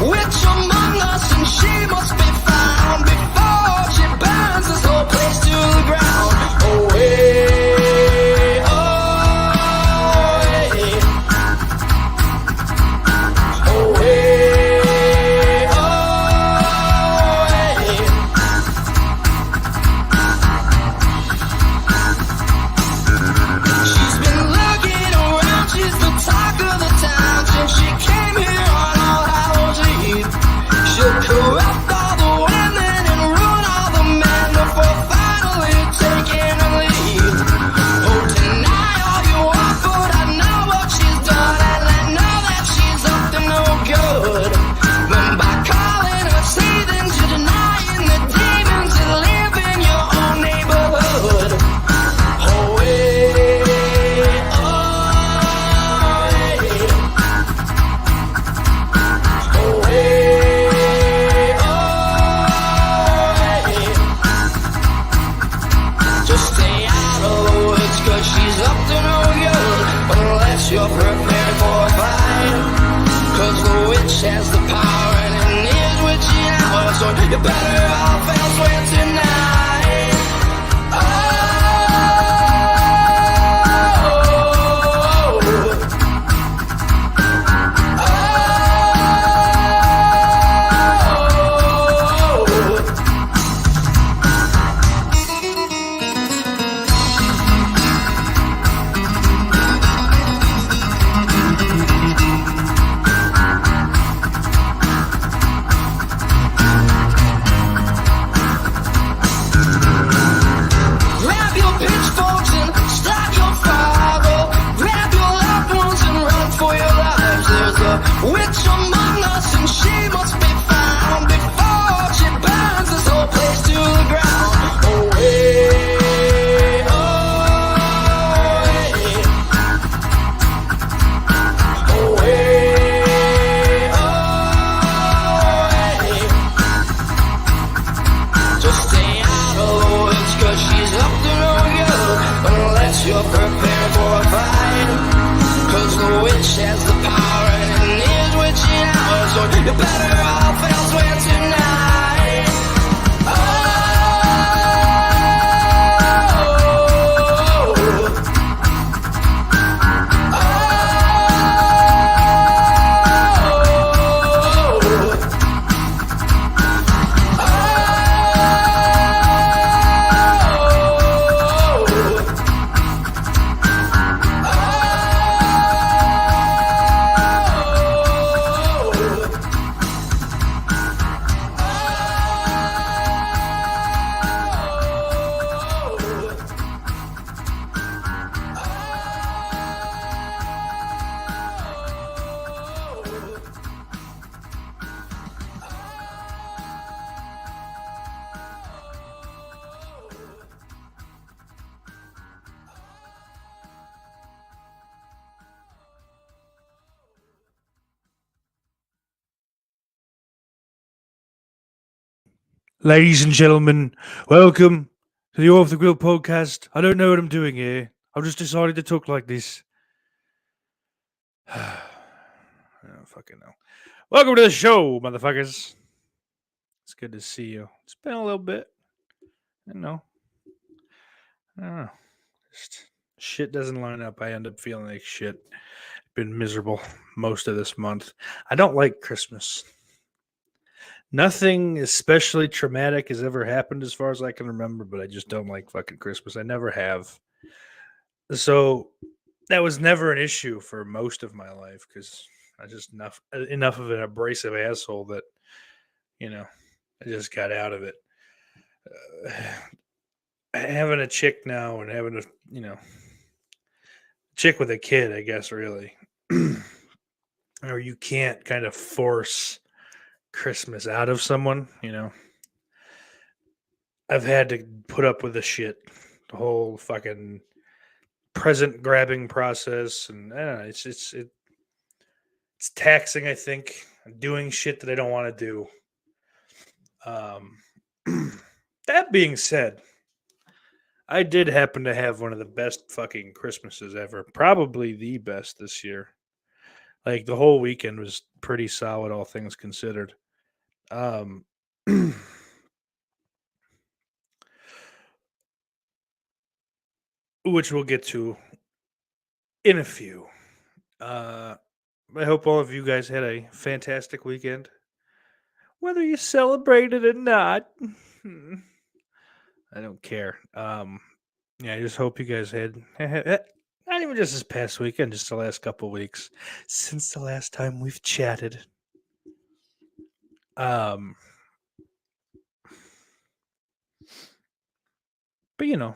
Which among us, and she must be found before she burns this whole place to the ground. Oh, hey, oh, hey. Oh, hey, oh, hey. She's been looking around, she's the talk of the town since she came here on All Hallows Eve. She'll corrupt all the women and ruin all the men before finally taking a lead. Oh, deny all you want, but I know what she's done, and I know that she's up to no good. Then by calling us heathens, you're denying the demons that live in your own neighborhood. Oh, hey, oh, hey. Oh, hey, oh, hey. Just stay out of the woods, 'cause she's up to no good, unless you're prepared for a fight. 'Cause the witch has the power and it is witching hours, so you better off elsewhere tonight. Oh, grab your pitchforks and start your fire. Go grab your loved ones and run for your lives. There's a witch among us and she must be found before she burns this whole place to the ground. Oh, hey, oh, hey. Oh, hey, oh, hey. Just stay out of the woods, 'cause she's up to no good, unless you're prepared for a fight. 'Cause the witch has the power and it is witching hours, so you're better off elsewhere tonight. Oh, Ladies and gentlemen, welcome to the Off the Grill podcast. I don't know what I'm doing here. I've just decided to talk like this. I don't fucking know. Welcome to the show, motherfuckers. It's good to see you. It's been a little bit. I don't know. Just shit doesn't line up. I end up feeling like shit. Been miserable most of this month. I don't like Christmas. Nothing especially traumatic has ever happened as far as I can remember, but I just don't like fucking Christmas. I never have. So that was never an issue for most of my life because I just enough of an abrasive asshole that, I just got out of it. Having a chick now and having a, chick with a kid, I guess, really. Or you can't kind of force Christmas out of someone, I've had to put up with the shit, the whole fucking present grabbing process, and it's taxing. I think doing shit that I don't want to do. That being said, I did happen to have one of the best fucking Christmases ever, probably the best this year. Like the whole weekend was pretty solid, all things considered. Um, which we'll get to in a few. Uh, I hope all of you guys had a fantastic weekend, whether you celebrated or not. I don't care. Yeah, I just hope you guys had not even just this past weekend, just the last couple weeks since the last time we've chatted. Um, but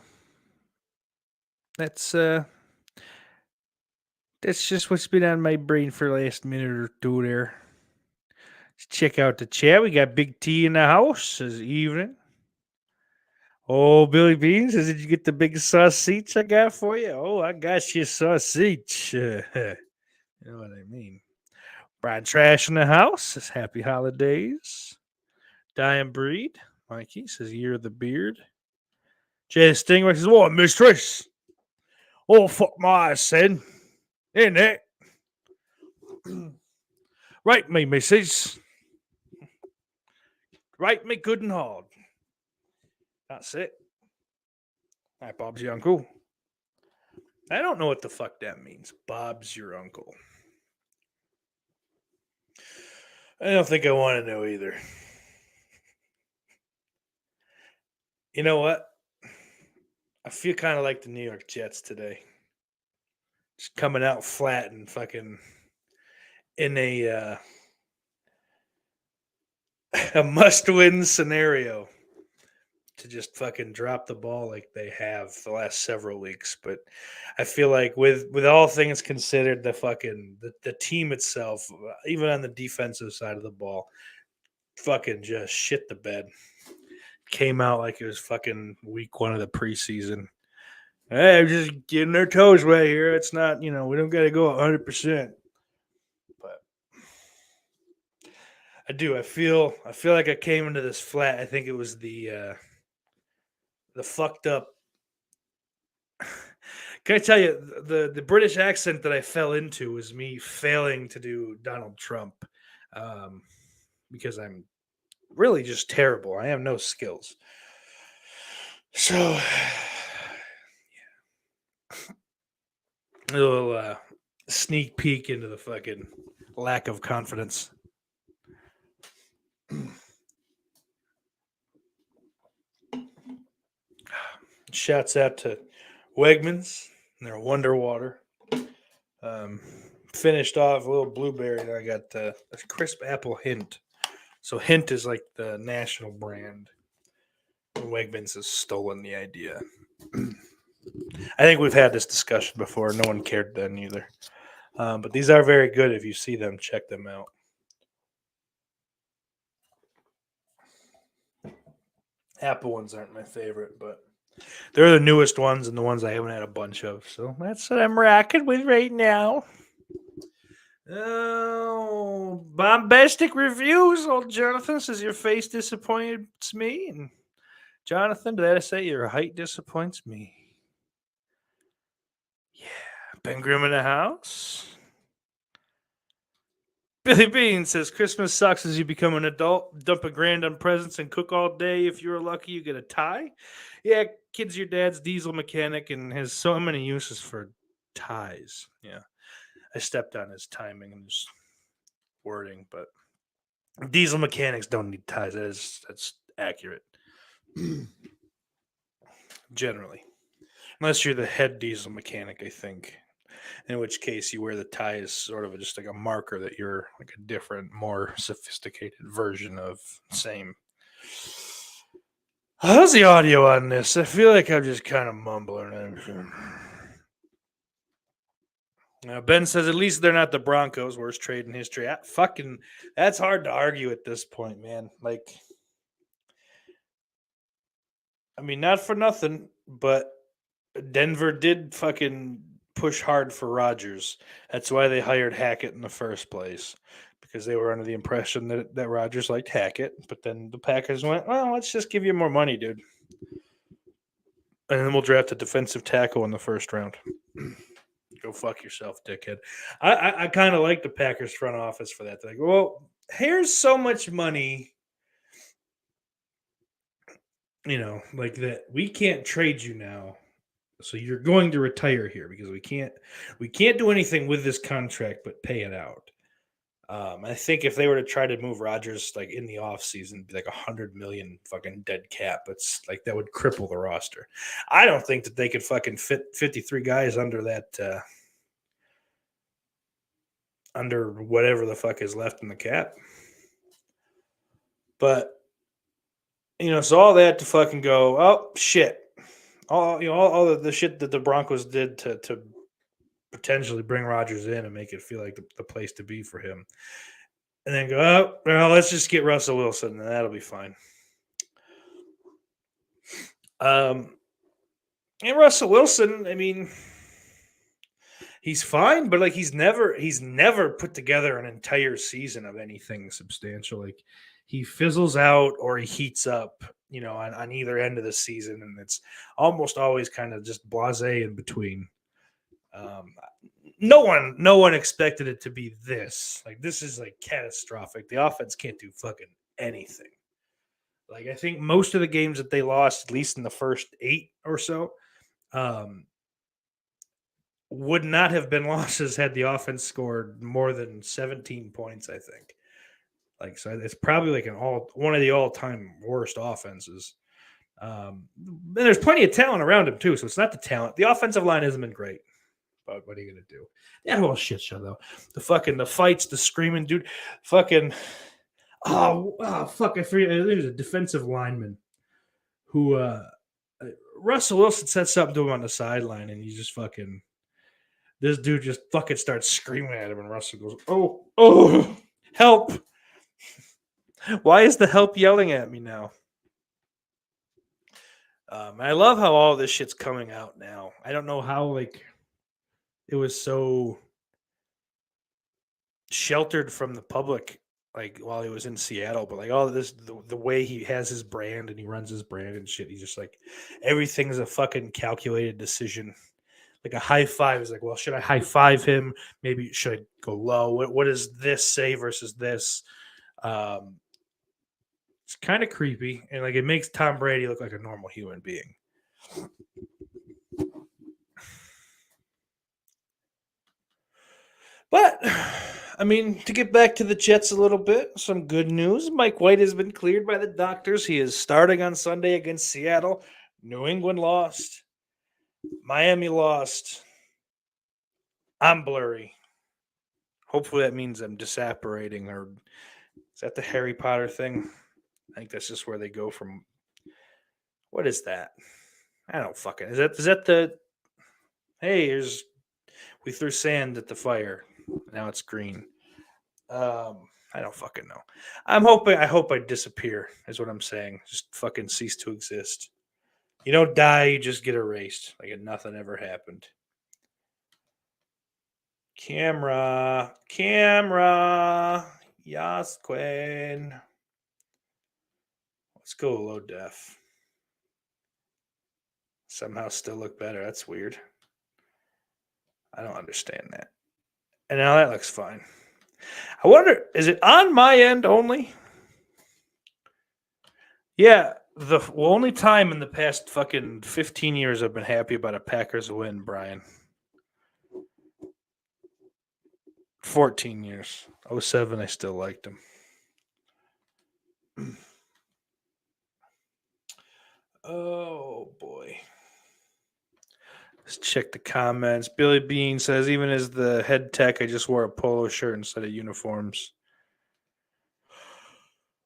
that's uh, that's just what's been on my brain for the last minute or two there. Let's check out the chat. We got Big T in the house this evening. Oh, Billy Bean says, "Did you get the big sausage I got for you?" Oh, I got you sausage. You know what I mean. Brian Trash in the house says, "Happy holidays." Dying Breed. Mikey says, "Year of the Beard." Jay Stingray says, "What, mistress? Oh, fuck my ass, son. Ain't it? Right me, missus. Right me good and hard." That's it. Hi, Bob's your uncle. I don't know what the fuck that means. Bob's your uncle. I don't think I want to know either. You know what? I feel kind of like the New York Jets today. Just coming out flat and fucking in a must-win scenario to just fucking drop the ball like they have the last several weeks. But I feel like with all things considered, the team itself, even on the defensive side of the ball, fucking just shit the bed. Came out like it was fucking week one of the preseason. Hey, I'm just getting their toes wet here. It's not, we don't got to go 100%. But I do. I feel like I came into this flat. I think it was the fucked up. Can I tell you the British accent that I fell into was me failing to do Donald Trump, um, because I'm really just terrible. I have no skills. So a little sneak peek into the fucking lack of confidence. Shouts out to Wegmans and their Wonder Water. Um, Finished off a little blueberry, and I got a crisp apple hint. So Hint is like the national brand. Wegmans has stolen the idea. I think we've had this discussion before. No one cared then either. But these are very good. If you see them, check them out. Apple ones aren't my favorite, but they're the newest ones and the ones I haven't had a bunch of. So that's what I'm rocking with right now. Oh, bombastic reviews. Old Jonathan says your face disappoints me. And Jonathan, did I say your height disappoints me? Yeah. Ben Grimm in the house. Billy Bean says Christmas sucks as you become an adult. Dump $1,000 on presents and cook all day. If you're lucky, you get a tie. Yeah, kid's your dad's diesel mechanic and has so many uses for ties. Yeah, I stepped on his timing and his wording, but diesel mechanics don't need ties. That's accurate. Generally, unless you're the head diesel mechanic, I think. In which case, you wear the tie as sort of just like a marker that you're like a different, more sophisticated version of same. How's the audio on this? I feel like I'm just kind of mumbling. Ben says at least they're not the Broncos. Worst trade in history. That's hard to argue at this point, man. Like, I mean, not for nothing, but Denver did fucking push hard for Rodgers. That's why they hired Hackett in the first place, because they were under the impression that Rodgers liked Hackett. But then the Packers went, well, let's just give you more money, dude. And then we'll draft a defensive tackle in the first round. Go fuck yourself, dickhead. I kind of like the Packers front office for that. They're like, well, here's so much money, like that. We can't trade you now, so you're going to retire here because we can't do anything with this contract but pay it out. I think if they were to try to move Rodgers like in the offseason, be like 100 million fucking dead cap. It's like that would cripple the roster. I don't think that they could fucking fit 53 guys under that under whatever the fuck is left in the cap. But so all that to fucking go, oh shit. All the shit that the Broncos did to potentially bring Rodgers in and make it feel like the place to be for him. And then go, oh, well, let's just get Russell Wilson, and that'll be fine. And Russell Wilson, I mean, he's fine, but like he's never put together an entire season of anything substantial. Like he fizzles out or he heats up, on either end of the season, and it's almost always kind of just blasé in between. No one expected it to be this. Like this is like catastrophic. The offense can't do fucking anything. Like I think most of the games that they lost, at least in the first 8 or so, would not have been losses had the offense scored more than 17 points, I think. Like so it's probably like one of the all-time worst offenses. And there's plenty of talent around him too, so it's not the talent. The offensive line hasn't been great. But what are you gonna do? That whole shit show though. The fights, the screaming dude, fucking fuck, I forget. There's a defensive lineman who Russell Wilson said something to him on the sideline, and he just fucking this dude just fucking starts screaming at him, and Russell goes, oh, help. Why is the help yelling at me now? I love how all this shit's coming out now. I don't know how like it was so sheltered from the public, like while he was in Seattle, but like all of this, the way he has his brand and he runs his brand and shit, he's just like everything's a fucking calculated decision. Like a high five is like, well, should I high five him? Maybe should I go low? What does this say versus this? It's kind of creepy, and like it makes Tom Brady look like a normal human being. But, I mean, to get back to the Jets a little bit, some good news. Mike White has been cleared by the doctors. He is starting on Sunday against Seattle. New England lost. Miami lost. I'm blurry. Hopefully that means I'm disapparating. Or is that the Harry Potter thing? I think that's just where they go from. What is that? I don't fucking. Is that the. Hey, we threw sand at the fire. Now it's green. I don't fucking know. I hope I disappear, is what I'm saying. Just fucking cease to exist. You don't die, you just get erased. Like nothing ever happened. Camera. Yes, Quinn. Let's go low def. Somehow still look better. That's weird. I don't understand that. And now that looks fine. I wonder, is it on my end only? Yeah, the only time in the past fucking 15 years I've been happy about a Packers win, Brian. 14 years. 07, I still liked him. Oh, boy. Let's check the comments. Billy Bean says, even as the head tech, I just wore a polo shirt instead of uniforms.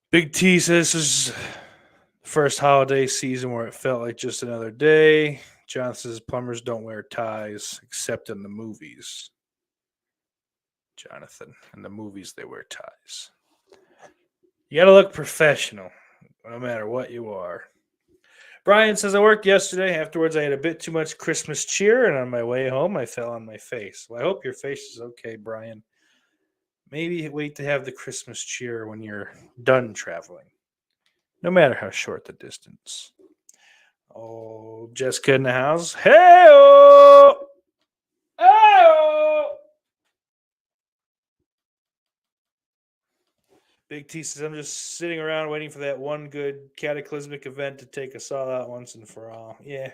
Big T says, this is the first holiday season where it felt like just another day. John says, plumbers don't wear ties except in the movies. Jonathan, in the movies, they wear ties. You got to look professional, no matter what you are. Brian says, I worked yesterday. Afterwards, I had a bit too much Christmas cheer, and on my way home, I fell on my face. Well, I hope your face is okay, Brian. Maybe wait to have the Christmas cheer when you're done traveling, no matter how short the distance. Oh, Jessica in the house. Hey-oh! Hey-oh! Big T says, I'm just sitting around waiting for that one good cataclysmic event to take us all out once and for all. Yeah.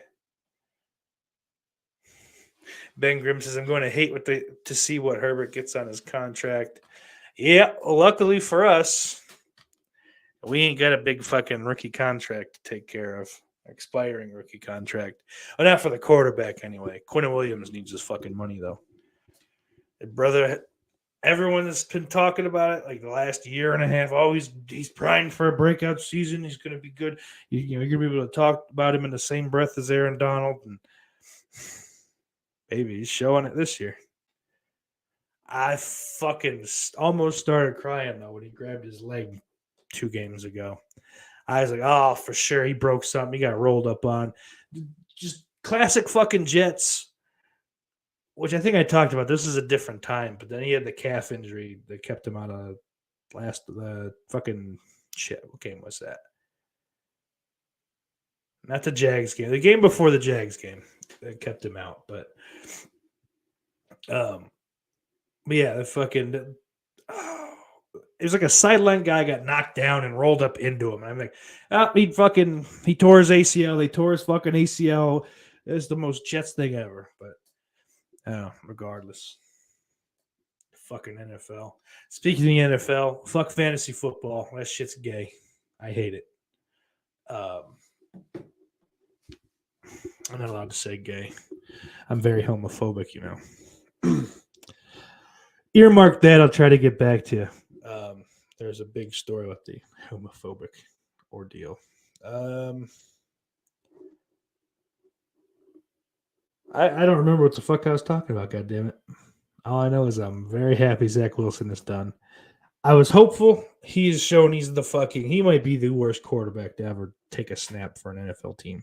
Ben Grimm says, I'm going to hate to see what Herbert gets on his contract. Yeah, luckily for us, we ain't got a big fucking rookie contract to take care of. Expiring rookie contract. Well, not for the quarterback anyway. Quinn Williams needs his fucking money, though. Brother, everyone has been talking about it like the last year and a half. He's primed for a breakout season. He's going to be good. You're going to be able to talk about him in the same breath as Aaron Donald. And baby, he's showing it this year. I fucking almost started crying, though, when he grabbed his leg 2 games ago. I was like, oh, for sure, he broke something. He got rolled up on. Just classic fucking Jets, which I think I talked about. This is a different time, but then he had the calf injury that kept him out of fucking shit. What game was that? Not the Jags game. The game before the Jags game that kept him out. But yeah, the fucking it was like a sideline guy got knocked down and rolled up into him. And I'm like, he tore his ACL. They tore his fucking ACL. It's the most Jets thing ever. But regardless. Fucking NFL. Speaking of the NFL, fuck fantasy football. That shit's gay. I hate it. I'm not allowed to say gay. I'm very homophobic, you know. Earmark that. I'll try to get back to you. There's a big story with the homophobic ordeal. I don't remember what the fuck I was talking about, goddammit. All I know is I'm very happy Zach Wilson is done. I was hopeful. He's shown he might be the worst quarterback to ever take a snap for an NFL team.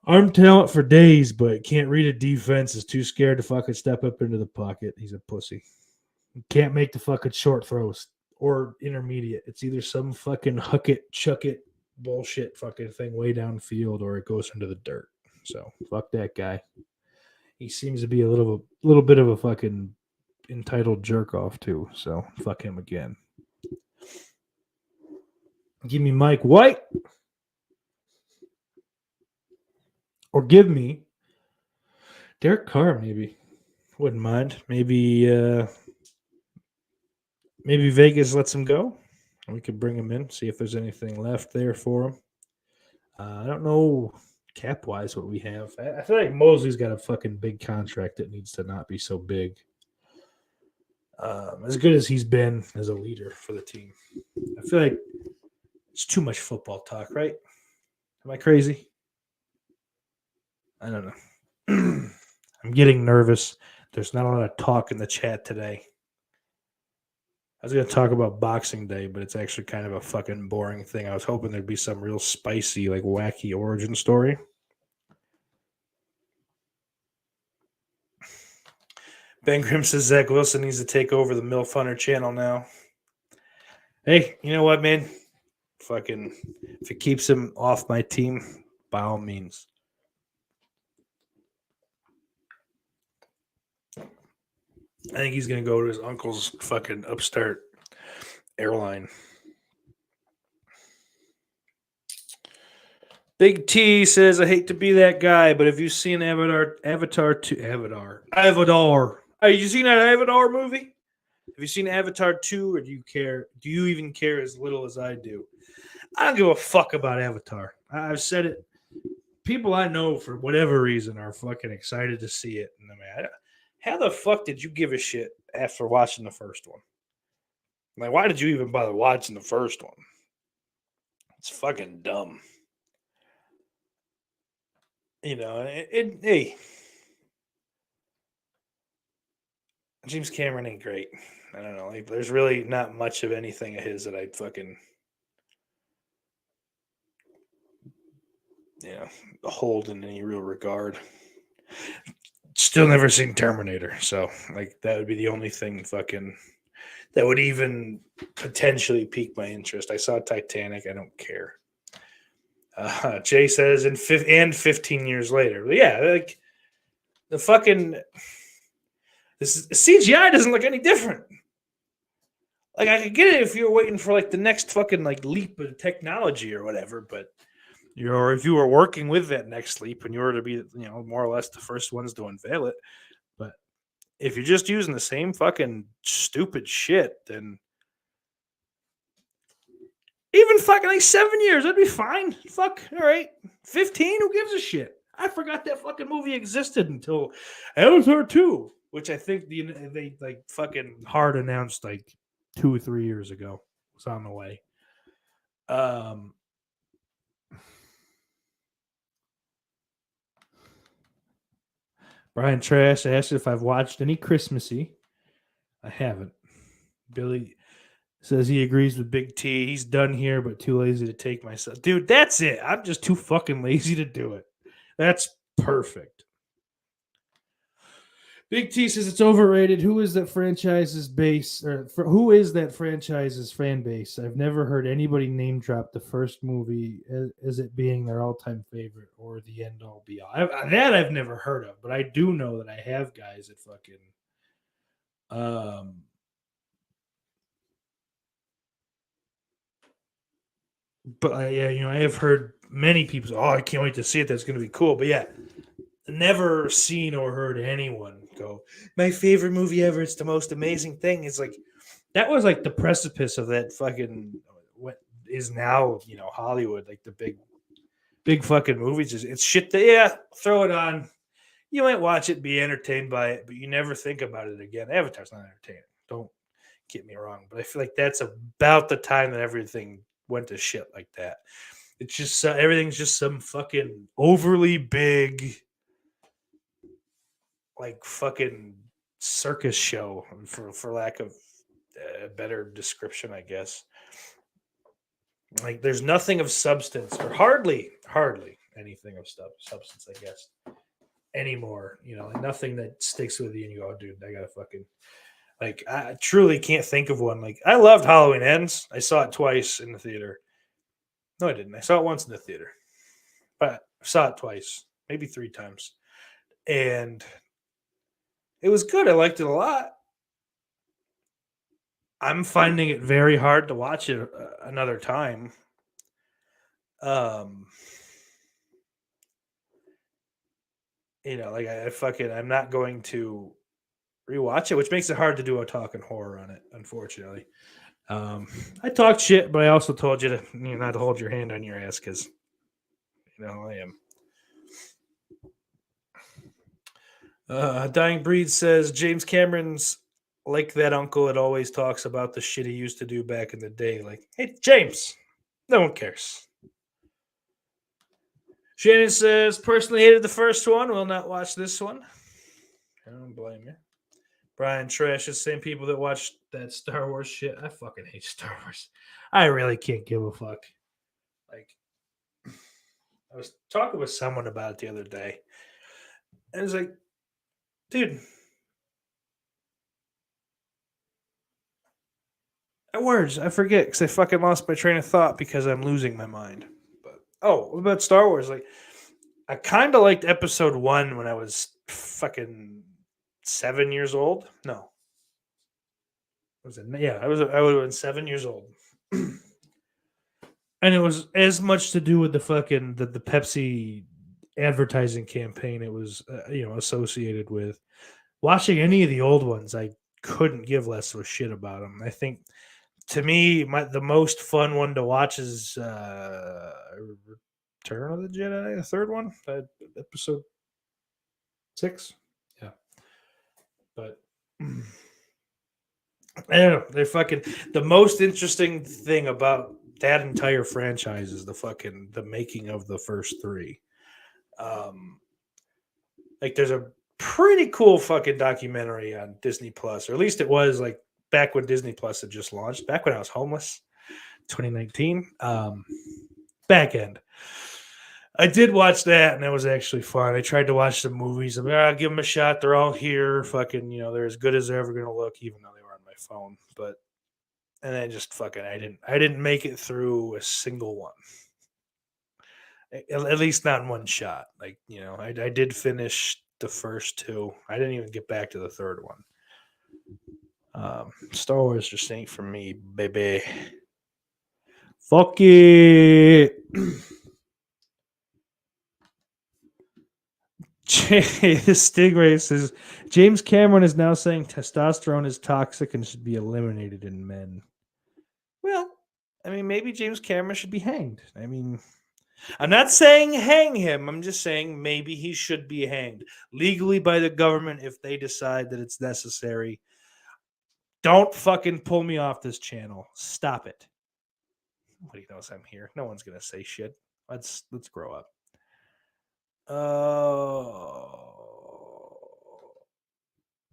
Arm talent for days, but can't read a defense, is too scared to fucking step up into the pocket. He's a pussy. Can't make the fucking short throws or intermediate. It's either some fucking huck it, chuck it bullshit fucking thing way downfield or it goes into the dirt. So fuck that guy. He seems to be a little bit of a fucking entitled jerk off too. So fuck him again. Give me Mike White. Or give me Derek Carr, maybe. Wouldn't mind. Maybe Vegas lets him go. And we could bring him in, see if there's anything left there for him. I don't know cap-wise what we have. I feel like Mosley's got a fucking big contract that needs to not be so big. As good as he's been as a leader for the team. I feel like it's too much football talk, right? Am I crazy? I don't know. I'm getting nervous. There's not a lot of talk in the chat today. I was going to talk about Boxing Day, but it's actually kind of a fucking boring thing. I was hoping there'd be some real spicy, like wacky origin story. Ben Grimm says Zach Wilson needs to take over the MILF Hunter channel now. Hey, you know what, man? Fucking, if it keeps him off my team, by all means. I think he's going to go to his uncle's fucking upstart airline. Big T says, I hate to be that guy, but have you seen Avatar? Have you seen that Avatar movie? Have you seen Avatar 2, or do you care? Do you even care as little as I do? I don't give a fuck about Avatar. I've said it. People I know, for whatever reason, are fucking excited to see it. And I mean, how the fuck did you give a shit after watching the first one? Like, why did you even bother watching the first one? It's fucking dumb. You know, hey, James Cameron ain't great. I don't know. Like, there's really not much of anything of his that I'd fucking, hold in any real regard. Still never seen Terminator, so like that would be the only thing fucking that would even potentially pique my interest. I saw Titanic. I don't care. Jay says, and 15 years later. But yeah, like the fucking this CGI doesn't look any different. Like I could get it if you're waiting for like the next fucking like leap of technology or whatever, but or if you were working with that next leap and you were to be, more or less the first ones to unveil it. But if you're just using the same fucking stupid shit, then even fucking like 7 years, that'd be fine. Fuck, all right. 15, who gives a shit? I forgot that fucking movie existed until Avatar 2, which I think they like fucking hard announced like 2 or 3 years ago. Was on the way. Um, Brian Trash asked if I've watched any Christmassy. I haven't. Billy says he agrees with Big T. He's done here, but too lazy to take myself. Dude, that's it. I'm just too fucking lazy to do it. That's perfect. Big T says it's overrated. Who is that franchise's base, or who is that franchise's fan base? I've never heard anybody name drop the first movie as it being their all-time favorite or the end-all be-all. That I've never heard of, but I do know that I have guys that fucking but yeah, I have heard many people say, "Oh, I can't wait to see it. That's going to be cool." But yeah, never seen or heard anyone go, "My favorite movie ever. It's the most amazing thing." It's like that was like the precipice of that fucking what is now Hollywood, like the big fucking movies. It's shit that throw it on. You might watch it, be entertained by it, but you never think about it again. Avatar's not entertaining. Don't get me wrong, but I feel like that's about the time that everything went to shit like that. It's just everything's just some fucking overly big, like fucking circus show, for lack of a better description, I guess. Like there's nothing of substance, or hardly anything of substance, I guess, anymore. Like nothing that sticks with you, and you go, oh, "Dude, I gotta fucking." Like I truly can't think of one. Like I loved Halloween Ends. I saw it twice in the theater. No, I didn't. I saw it once in the theater, but I saw it twice, maybe 3 times, and it was good. I liked it a lot. I'm finding it very hard to watch it another time. Um, like I'm not going to rewatch it, which makes it hard to do a talking horror on it, unfortunately. I talked shit, but I also told you to not to hold your hand on your ass because I am. Dying Breed says James Cameron's like that uncle that always talks about the shit he used to do back in the day. Like, hey, James, no one cares. Shannon says, personally hated the first one, will not watch this one. I don't blame you. Brian Trash is the same people that watch that Star Wars shit. I fucking hate Star Wars. I really can't give a fuck. Like, I was talking with someone about it the other day, and it's like, dude, words. I forget because I fucking lost my train of thought because I'm losing my mind. But what about Star Wars? Like, I kind of liked Episode 1 when I was fucking 7 years old. No, was it? Yeah, I would have been 7 years old, and it was as much to do with the fucking the Pepsi advertising campaign. It was associated with watching any of the old ones. I couldn't give less of a shit about them. I think to me, the most fun one to watch is Return of the Jedi, the third one, episode 6. Yeah, but I don't know. They're fucking the most interesting thing about that entire franchise is the making of the first 3. Like there's a pretty cool fucking documentary on Disney Plus, or at least it was like back when Disney Plus had just launched, back when I was homeless, 2019. Back end. I did watch that, and that was actually fun. I tried to watch some movies. I'll give them a shot. They're all here. Fucking, they're as good as they're ever going to look, even though they were on my phone. But and then just fucking, I didn't make it through a single one. At least not in one shot. Like I did finish the first 2. I didn't even get back to the third one. Star Wars just ain't for me, baby. Fuck it. Stingray says James Cameron is now saying testosterone is toxic and should be eliminated in men. Well, I mean, maybe James Cameron should be hanged. I mean, I'm not saying hang him. I'm just saying maybe he should be hanged legally by the government if they decide that it's necessary. Don't fucking pull me off this channel. Stop it. Nobody knows I'm here. No one's gonna say shit. Let's grow up.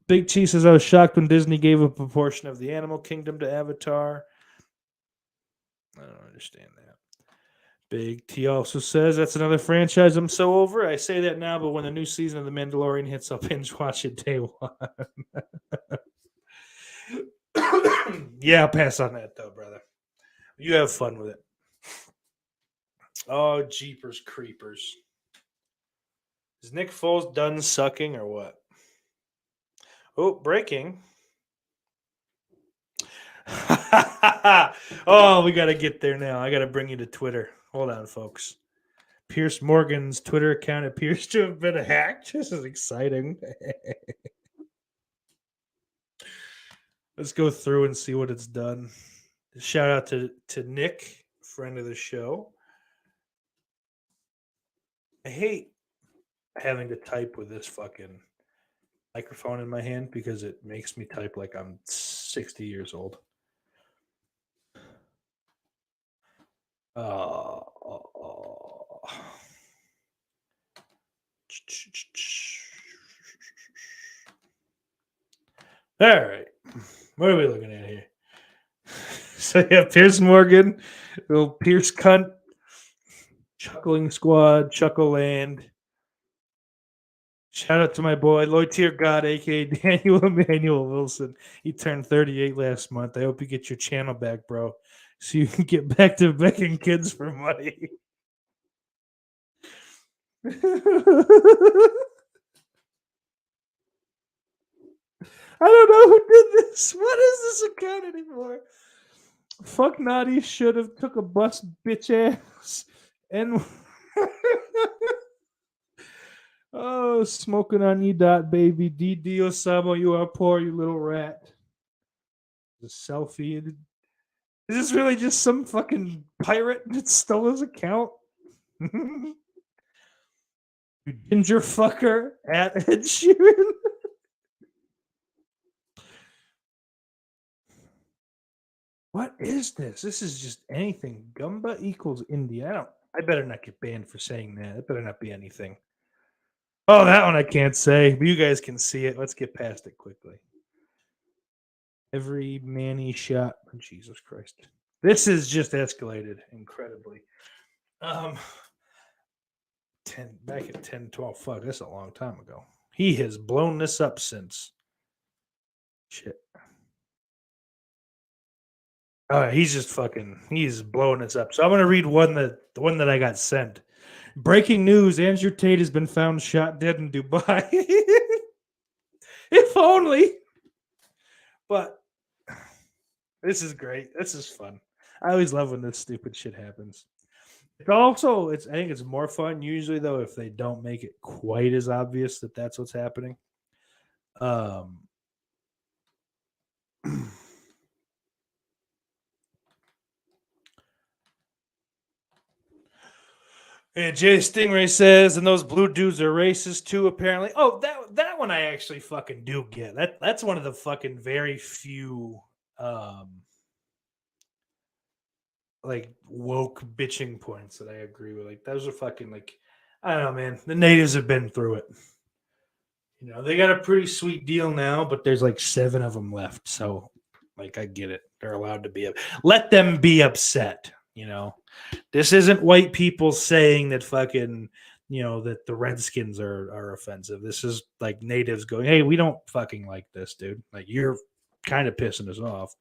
Big Cheese says I was shocked when Disney gave a proportion of the animal kingdom to Avatar. I don't understand that. Big T also says that's another franchise I'm so over. I say that now, but when the new season of The Mandalorian hits, I'll binge watch it day one. Yeah, I'll pass on that though, brother. You have fun with it. Oh, jeepers creepers. Is Nick Foles done sucking or what? Oh, breaking. Oh, we got to get there now. I got to bring you to Twitter. Hold on, folks. Pierce Morgan's Twitter account appears to have been hacked. This is exciting. Let's go through and see what it's done. Shout out to Nick, friend of the show. I hate having to type with this fucking microphone in my hand because it makes me type like I'm 60 years old. All right. What are we looking at here? So yeah, Pierce Morgan, little Pierce cunt, Chuckling Squad, Chuckle Land. Shout out to my boy, Loytier God, aka Daniel Emmanuel Wilson. He turned 38 last month. I hope you get your channel back, bro, so you can get back to begging kids for money. I don't know who did this. What is this account anymore? Fuck Naughty should have took a bus, bitch ass. And oh, smoking on you, dot baby. DD Osama, you are poor, you little rat. The selfie. Is this really just some fucking pirate that stole his account? You ginger fucker at Ed Sheeran. What is this? This is just anything. Gumba equals India. I better not get banned for saying that. It better not be anything. Oh, that one I can't say, but you guys can see it. Let's get past it quickly. Every Manny shot. Oh, Jesus Christ. This has just escalated incredibly. 10 back at 10, 12. Fuck, that's a long time ago. He has blown this up since. Shit. Oh, he's just fucking. He's blowing this up. So I'm gonna read the one that I got sent. Breaking news: Andrew Tate has been found shot dead in Dubai. If only. But this is great. This is fun. I always love when this stupid shit happens. It's also, I think it's more fun usually though if they don't make it quite as obvious that that's what's happening. And Jay Stingray says, and those blue dudes are racist too, apparently. Oh, that one I actually fucking do get. That's one of the fucking very few like woke bitching points that I agree with. Like those are fucking like, I don't know, man. The natives have been through it. You know, they got a pretty sweet deal now, but there's like 7 of them left. So like I get it. They're allowed to be let them be upset, you know. This isn't white people saying that fucking, you know, that the Redskins are offensive. This is like natives going, hey, we don't fucking like this, dude. Like you're kind of pissing us off.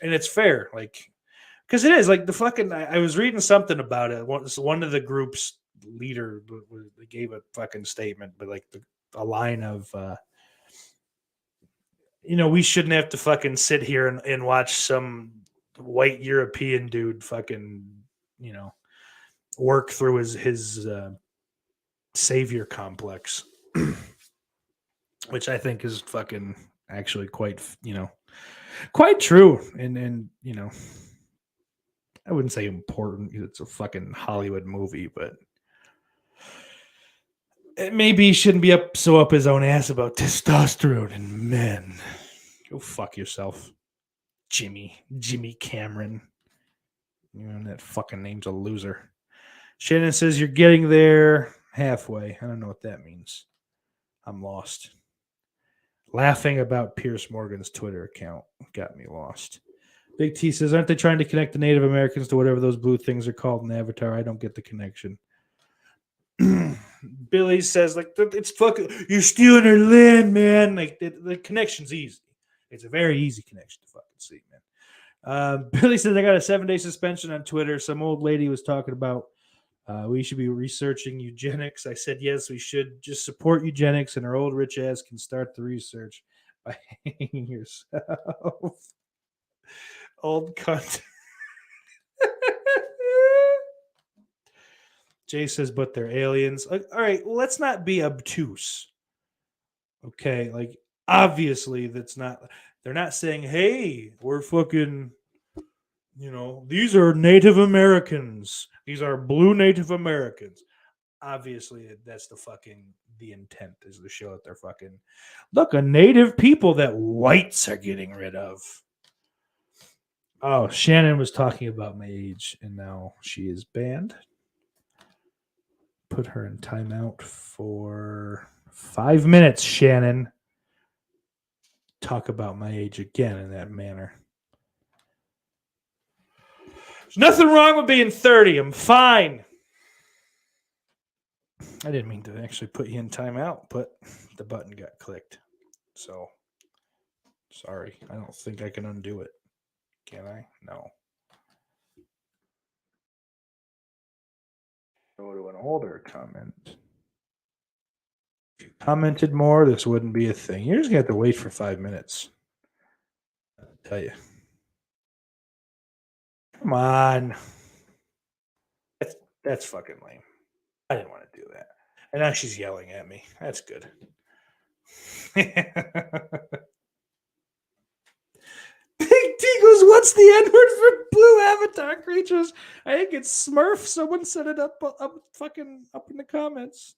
And it's fair, like, because it is like the fucking. I was reading something about it. One of the group's leader gave a fucking statement, but like a line of we shouldn't have to fucking sit here and watch some white European dude fucking, work through his savior complex, which I think is fucking actually quite true. And I wouldn't say important because it's a fucking Hollywood movie, but maybe he shouldn't be up his own ass about testosterone in men. Go fuck yourself, Jimmy Cameron. That fucking name's a loser. Shannon says you're getting there halfway. I don't know what that means. I'm lost. Laughing about Pierce Morgan's Twitter account got me lost. Big T says, aren't they trying to connect the Native Americans to whatever those blue things are called in Avatar? I don't get the connection. Billy says, like, it's fucking, you're stealing our land, man. Like, the connection's easy. It's a very easy connection to fucking see, man. Billy says, I got a 7-day suspension on Twitter. Some old lady was talking about we should be researching eugenics. I said, yes, we should just support eugenics, and our old rich ass can start the research by hanging yourself. Old cunt. Jay says, but they're aliens. Like, all right, let's not be obtuse. Okay, like, obviously that's not, they're not saying, hey, we're fucking, these are Native Americans. These are blue Native Americans. Obviously, that's the intent is to show that they're fucking, look, a native people that whites are getting rid of. Oh, Shannon was talking about my age, and now she is banned. Put her in timeout for 5 minutes, Shannon. Talk about my age again in that manner. There's nothing wrong with being 30. I'm fine. I didn't mean to actually put you in timeout, but the button got clicked. So, sorry. I don't think I can undo it. Can I? No. Go to an older comment. If you commented more, this wouldn't be a thing. You're just going to have to wait for 5 minutes. I'll tell you. Come on. That's fucking lame. I didn't want to do that. And now she's yelling at me. That's good. Big T goes, what's the N word for blue avatar creatures? I think it's Smurf. Someone set it up in the comments.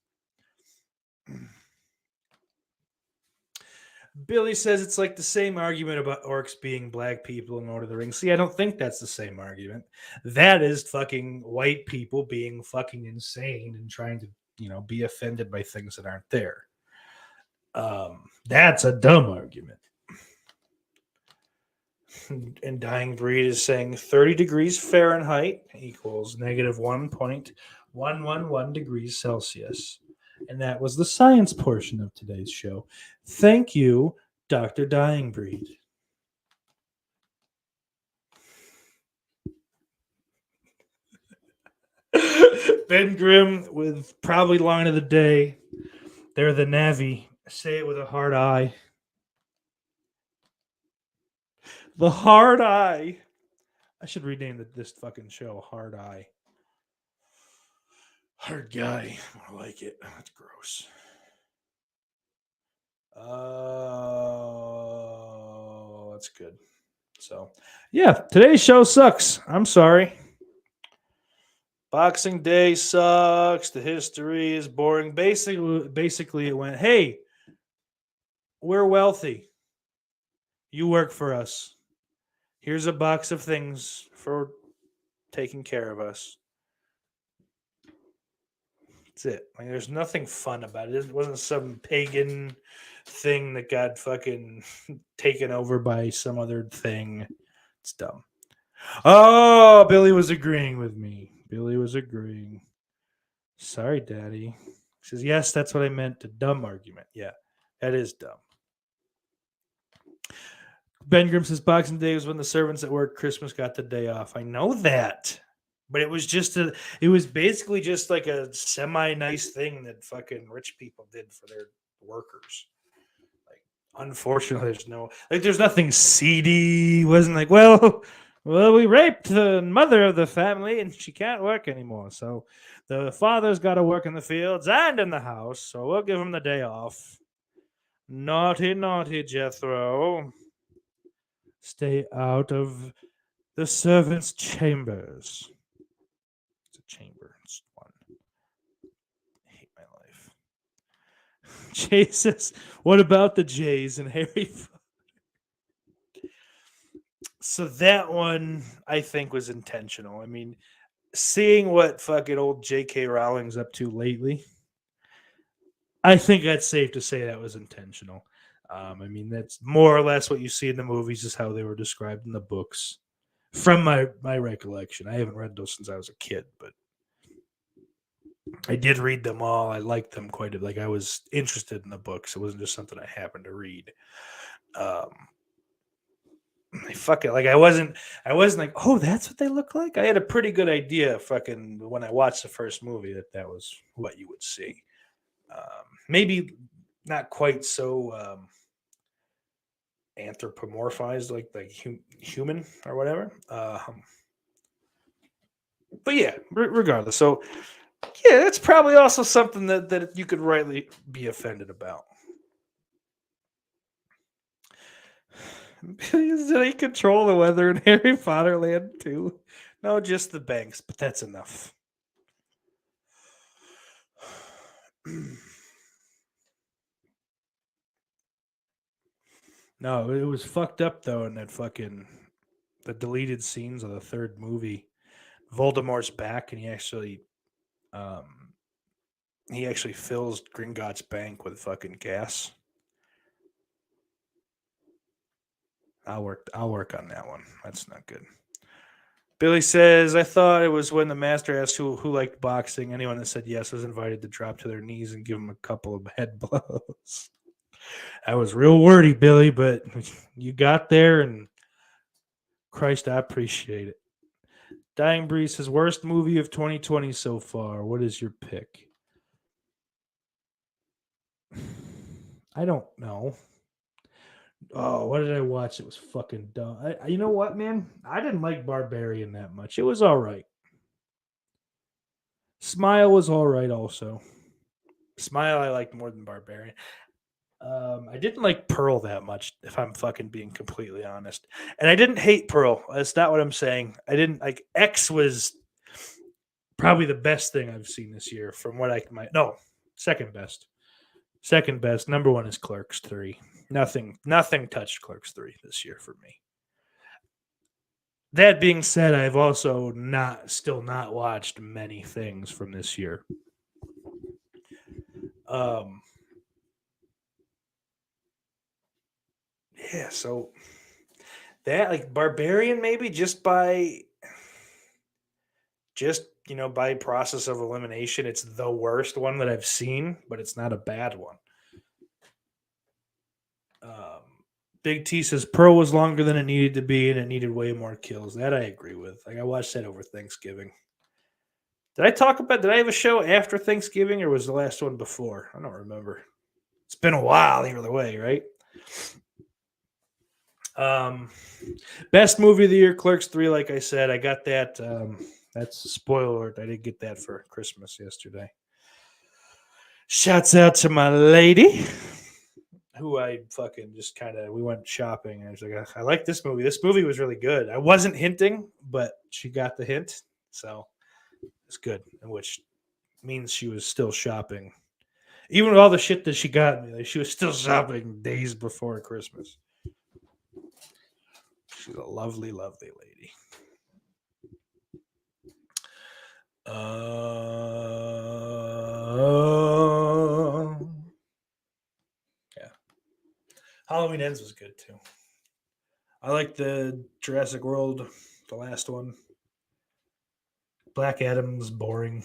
Billy says it's like the same argument about orcs being black people in Lord of the Rings. See, I don't think that's the same argument. That is fucking white people being fucking insane and trying to, be offended by things that aren't there. That's a dumb argument. And Dying Breed is saying 30 degrees Fahrenheit equals negative 1.111 degrees Celsius. And that was the science portion of today's show. Thank you, Dr. Dying Breed. Ben Grimm with probably line of the day. They're the Navi. Say it with a hard eye. The hard eye. I should rename this fucking show Hard Eye. Hard guy. I like it. That's gross. Oh, that's good. So, yeah, today's show sucks. I'm sorry. Boxing Day sucks. The history is boring. Basically, it went, hey, we're wealthy. You work for us. Here's a box of things for taking care of us. That's it. Like, there's nothing fun about it. It wasn't some pagan thing that got fucking taken over by some other thing. It's dumb. Oh, Billy was agreeing with me. Billy was agreeing. Sorry, Daddy. He says, yes, that's what I meant. The dumb argument. Yeah, that is dumb. Ben Grimm says Boxing Day was when the servants at work Christmas got the day off. I know that. But it was basically just like a semi-nice thing that fucking rich people did for their workers. Like, Unfortunately, there's nothing seedy. Wasn't like, well, we raped the mother of the family and she can't work anymore. So the father's got to work in the fields and in the house. So we'll give him the day off. Naughty, naughty Jethro. Stay out of the servants' chambers. It's a chamber. It's one. I hate my life. Jesus, what about the Jays and Harry? So that one I think was intentional. I mean, seeing what fucking old J.K. Rowling's up to lately, I think that's safe to say that was intentional. I mean, that's more or less what you see in the movies is how they were described in the books. From my recollection, I haven't read those since I was a kid, but I did read them all. I liked them quite a bit. Like I was interested in the books. It wasn't just something I happened to read. Um, fuck it. Like I wasn't like, oh, that's what they look like. I had a pretty good idea, fucking, when I watched the first movie that was what you would see. Maybe not quite so anthropomorphized, like human or whatever. But yeah, regardless. So yeah, that's probably also something that you could rightly be offended about. Do they control the weather in Harry Potter Land too? No, just the banks, but that's enough. No, it was fucked up though in that fucking the deleted scenes of the third movie. Voldemort's back and um he actually fills Gringotts bank with fucking gas. I'll work on that one. That's not good. Billy says, I thought it was when the master asked who liked boxing. Anyone that said yes was invited to drop to their knees and give him a couple of head blows. I was real wordy, Billy, but you got there, and Christ, I appreciate it. Dying Breeze says, worst movie of 2020 so far. What is your pick? I don't know. Oh, what did I watch? It was fucking dumb. You know what, man? I didn't like Barbarian that much. It was all right. Smile was all right also. Smile I liked more than Barbarian. I didn't like Pearl that much, if I'm fucking being completely honest. And I didn't hate Pearl. That's not what I'm saying. I didn't like X was probably the best thing I've seen this year from what I might no, second best. Second best. Number one is Clerks 3. Nothing touched Clerks 3 this year for me. That being said, I've also still not watched many things from this year. Yeah, so that like Barbarian maybe by process of elimination, it's the worst one that I've seen, but it's not a bad one. Um, Big T says Pearl was longer than it needed to be, and it needed way more kills. That I agree with. Like I watched that over Thanksgiving. Did I have a show after Thanksgiving, or was the last one before? I don't remember. It's been a while either way, right? Best movie of the year, Clerks 3. Like I said, I got that. That's a spoiler alert. I didn't get that for Christmas yesterday. Shouts out to my lady, who I fucking just we went shopping, and I was like, I like this movie. This movie was really good. I wasn't hinting, but she got the hint, so it's good. Which means she was still shopping, even with all the shit that she got me. Like, she was still shopping days before Christmas. She's a lovely, lovely lady. Yeah. Halloween Ends was good too. I like the Jurassic World, the last one. Black Adam's boring.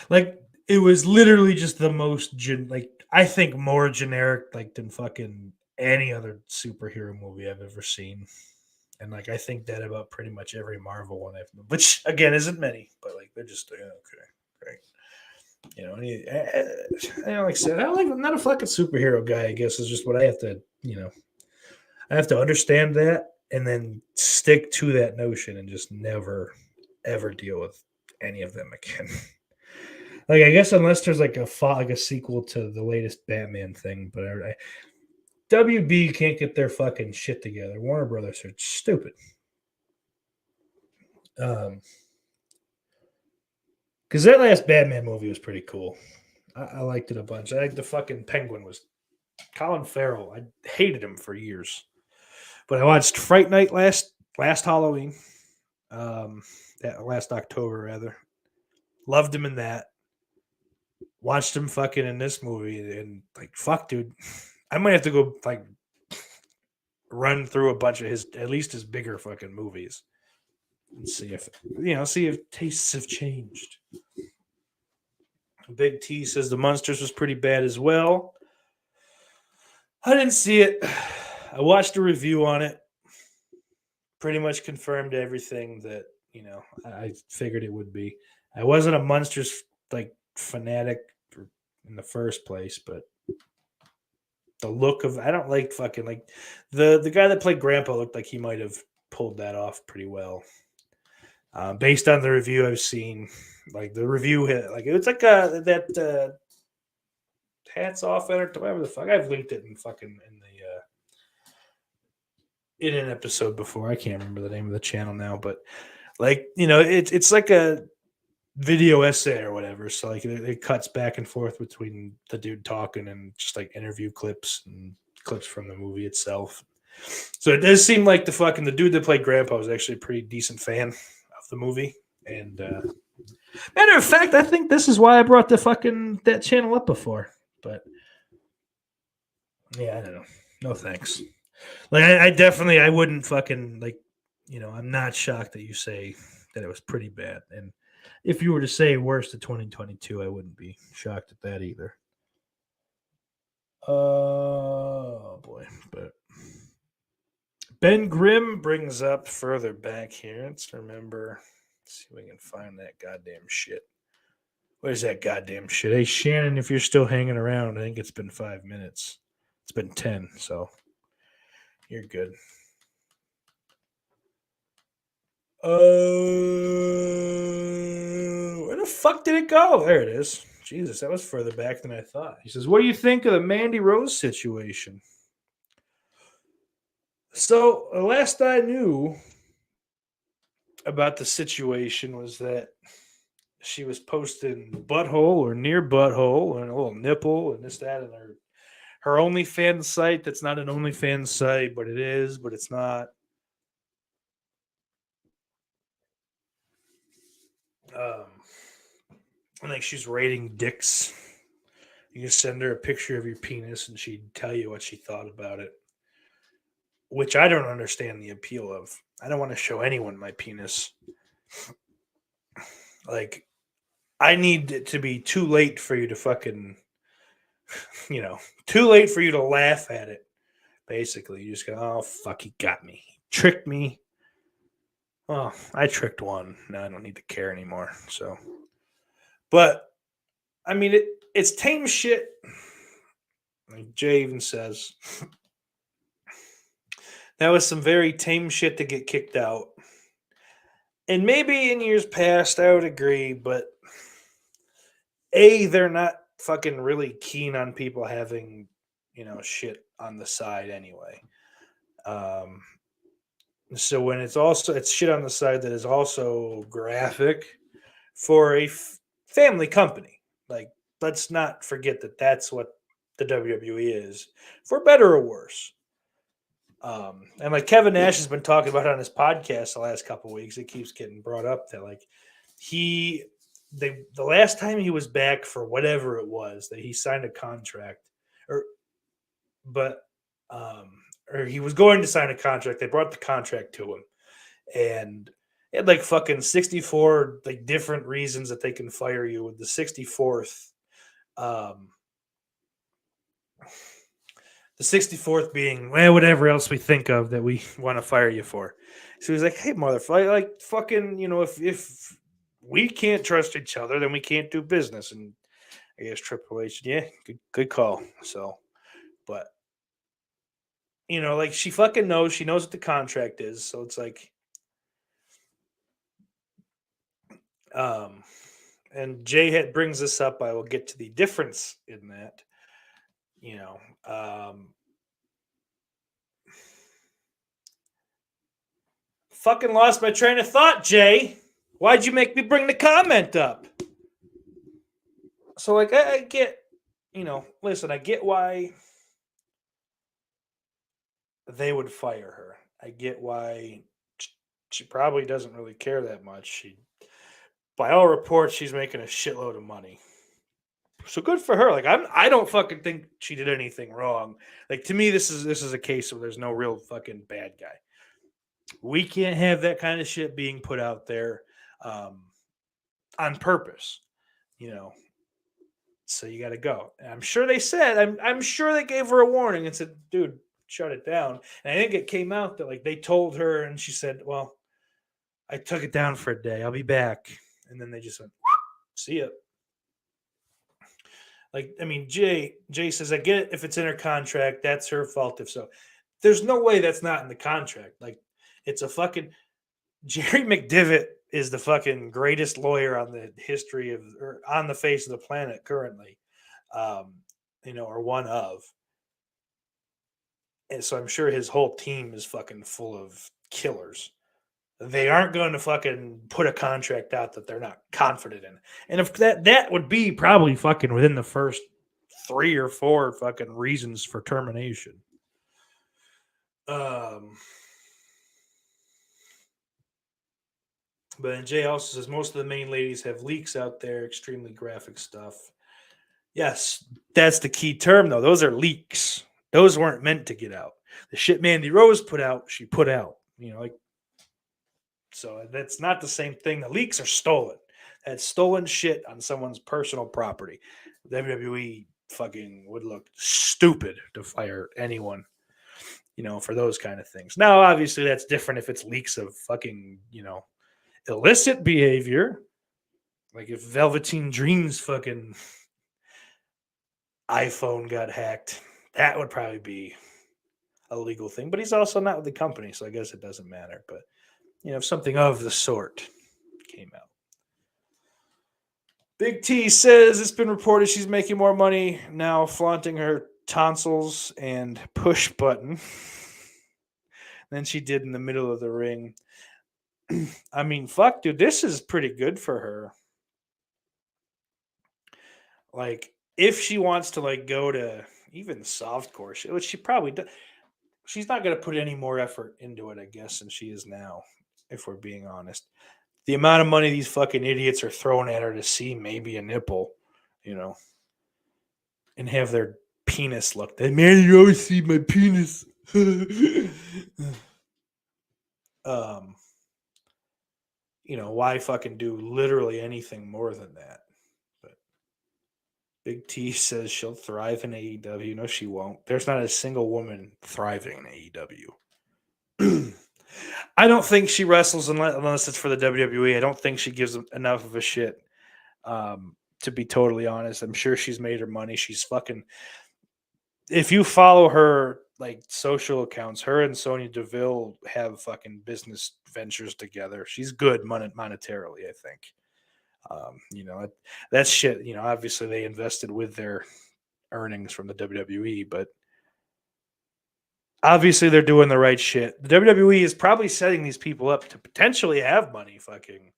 Like it was literally just the most I think more generic than fucking any other superhero movie I've ever seen. And like I think that about pretty much every Marvel one which again isn't many, but like they're just okay, great. You know, like I said, I'm not a fucking superhero guy. I guess is just what I have to, I have to understand that and then stick to that notion and just never ever deal with any of them again. Like I guess unless there's like a sequel to the latest Batman thing, but WB can't get their fucking shit together. Warner Brothers are stupid. Because that last Batman movie was pretty cool. I liked it a bunch. I think the fucking Penguin was Colin Farrell. I hated him for years, but I watched Fright Night last Halloween, that last October rather. Loved him in that. Watched him fucking in this movie, and like fuck, dude, I might have to go like run through a bunch of his at least his bigger fucking movies and see if tastes have changed. Big T says the Munsters was pretty bad as well. I didn't see it. I watched a review on it. Pretty much confirmed everything that I figured it would be. I wasn't a Munsters like fanatic in the first place, but the look of I don't like fucking like the guy that played Grandpa looked like he might have pulled that off pretty well. Based on the review I've seen, like the review hit like it's like that hats off at or whatever the fuck. I've linked it in fucking in an episode before. I can't remember the name of the channel now, but like it's like a video essay or whatever. So like it cuts back and forth between the dude talking and just like interview clips and clips from the movie itself. So it does seem like the dude that played Grandpa was actually a pretty decent fan of the movie. And matter of fact, I think this is why I brought that channel up before. But yeah, I don't know. No thanks. Like I wouldn't fucking like, I'm not shocked that you say that it was pretty bad. And if you were to say worst of 2022, I wouldn't be shocked at that either. Oh boy, but Ben Grimm brings up further back here. Let's remember. Let's see if we can find that goddamn shit. Where's that goddamn shit? Hey Shannon, if you're still hanging around, I think it's been 5 minutes. It's been 10, so you're good. Where the fuck did it go? There it is. Jesus, that was further back than I thought. He says, what do you think of the Mandy Rose situation? So, the last I knew about the situation was that she was posting butthole or near butthole and a little nipple and this, that, and her OnlyFans site. That's not an OnlyFans site, but it is, but it's not. And like she's rating dicks. You can send her a picture of your penis and she'd tell you what she thought about it. Which I don't understand the appeal of. I don't want to show anyone my penis. Like, I need it to be too late for you to fucking, too late for you to laugh at it. Basically, you just go, oh, fuck, he got me. He tricked me. Oh, I tricked one. Now I don't need to care anymore. So, but, I mean, it's tame shit. Like Jay even says, that was some very tame shit to get kicked out. And maybe in years past, I would agree, but they're not fucking really keen on people having, shit on the side anyway. So when it's shit on the side that is also graphic for a family company, like let's not forget that that's what the WWE is, for better or worse. And like Kevin Nash has been talking about on his podcast the last couple of weeks, it keeps getting brought up that like the last time he was back for whatever it was that he signed a contract, or he was going to sign a contract. They brought the contract to him, and it had like fucking 64 like different reasons that they can fire you. With the 64th, the 64th being, well, whatever else we think of that we want to fire you for. So he's like, hey, motherfucker, like fucking, if we can't trust each other, then we can't do business. And I guess Triple H. Yeah, good call. So, but like she fucking knows. She knows what the contract is. So it's like, um, and Jay brings this up. I will get to the difference in that. You know, fucking lost my train of thought, Jay. Why'd you make me bring the comment up? So, like, I get, listen, I get why they would fire her. I get why she probably doesn't really care that much. By all reports, she's making a shitload of money. So good for her. Like, I don't fucking think she did anything wrong. Like, to me, this is a case where there's no real fucking bad guy. We can't have that kind of shit being put out there on purpose, you know. So you got to go. And I'm sure they said, I'm sure they gave her a warning and said, dude, shut it down. And I think it came out that like they told her, and she said, well, I took it down for a day. I'll be back. And then they just went, see ya. Like, I mean, Jay says, I get it if it's in her contract. That's her fault if so. There's no way that's not in the contract. Like, it's a fucking Jerry McDivitt is the fucking greatest lawyer on the history of or on the face of the planet currently, or one of. And so I'm sure his whole team is fucking full of killers. They aren't going to fucking put a contract out that they're not confident in. And if that would be probably fucking within the first 3 or 4 fucking reasons for termination. But then Jay also says most of the main ladies have leaks out there, extremely graphic stuff. Yes, that's the key term though. Those are leaks. Those weren't meant to get out. The shit Mandy Rose put out, she put out. So that's not the same thing. The leaks are stolen. That's stolen shit on someone's personal property. WWE fucking would look stupid to fire anyone, for those kind of things. Now, obviously, that's different if it's leaks of fucking, illicit behavior. Like if Velveteen Dream's fucking iPhone got hacked, that would probably be a legal thing. But he's also not with the company, so I guess it doesn't matter. But if something of the sort came out. Big T says it's been reported she's making more money now flaunting her tonsils and push button than she did in the middle of the ring. I mean, fuck, dude, this is pretty good for her. Like, if she wants to, like, go to even softcore, which she probably does, she's not going to put any more effort into it, I guess, than she is now, if we're being honest. The amount of money these fucking idiots are throwing at her to see maybe a nipple, and have their penis looked at. Man, you always see my penis. Why fucking do literally anything more than that? But Big T says she'll thrive in AEW. No, she won't. There's not a single woman thriving in AEW. I don't think she wrestles unless it's for the WWE. I don't think she gives enough of a shit. To be totally honest, I'm sure she's made her money. She's fucking. If you follow her like social accounts, her and Sonya Deville have fucking business ventures together. She's good monetarily, I think. That shit. Obviously they invested with their earnings from the WWE, but obviously they're doing the right shit. The WWE is probably setting these people up to potentially have money fucking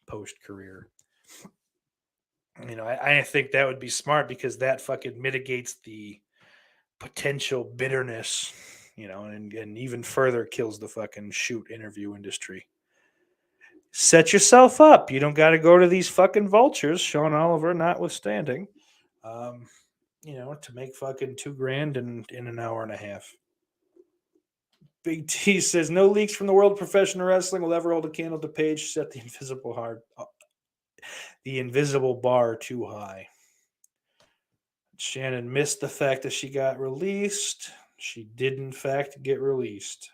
post career. I think that would be smart because that fucking mitigates the potential bitterness, and even further kills the fucking shoot interview industry. Set yourself up. You don't got to go to these fucking vultures, Sean Oliver notwithstanding, to make fucking $2,000 in an hour and a half. Big T says no leaks from the world of professional wrestling will ever hold a candle to Paige. Set the invisible bar too high. Shannon missed the fact that she got released. She did, in fact, get released.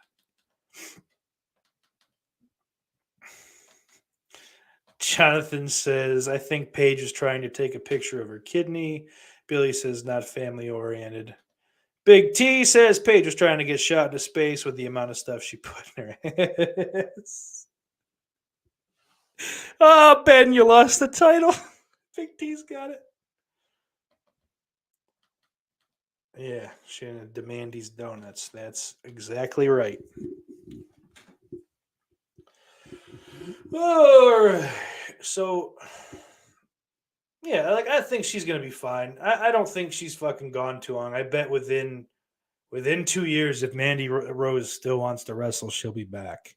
Jonathan says, I think Paige is trying to take a picture of her kidney. Billy says, not family oriented. Big T says Paige was trying to get shot into space with the amount of stuff she put in her hands. Oh, Ben, you lost the title. Big T's got it. Yeah, Shannon Demandy's Donuts. That's exactly right. All right. So, yeah, like I think she's gonna be fine. I don't think she's fucking gone too long. I bet within 2 years, if Mandy Rose still wants to wrestle, she'll be back.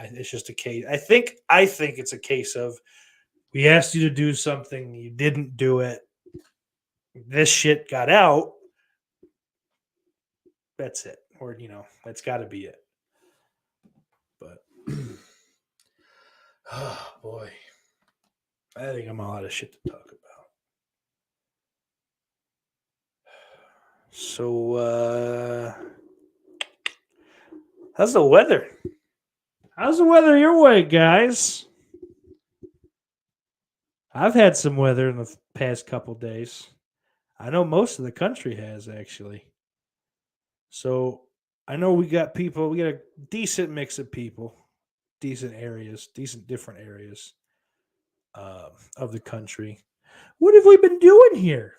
It's just a case. I think it's a case of we asked you to do something, you didn't do it. This shit got out. That's it, or that's got to be it. But oh boy, I think I'm a lot of shit to talk about. So, how's the weather? How's the weather your way, guys? I've had some weather in the past couple days. I know most of the country has, actually. So I know we got a decent mix of people, decent areas, decent different areas of the country. What have we been doing here?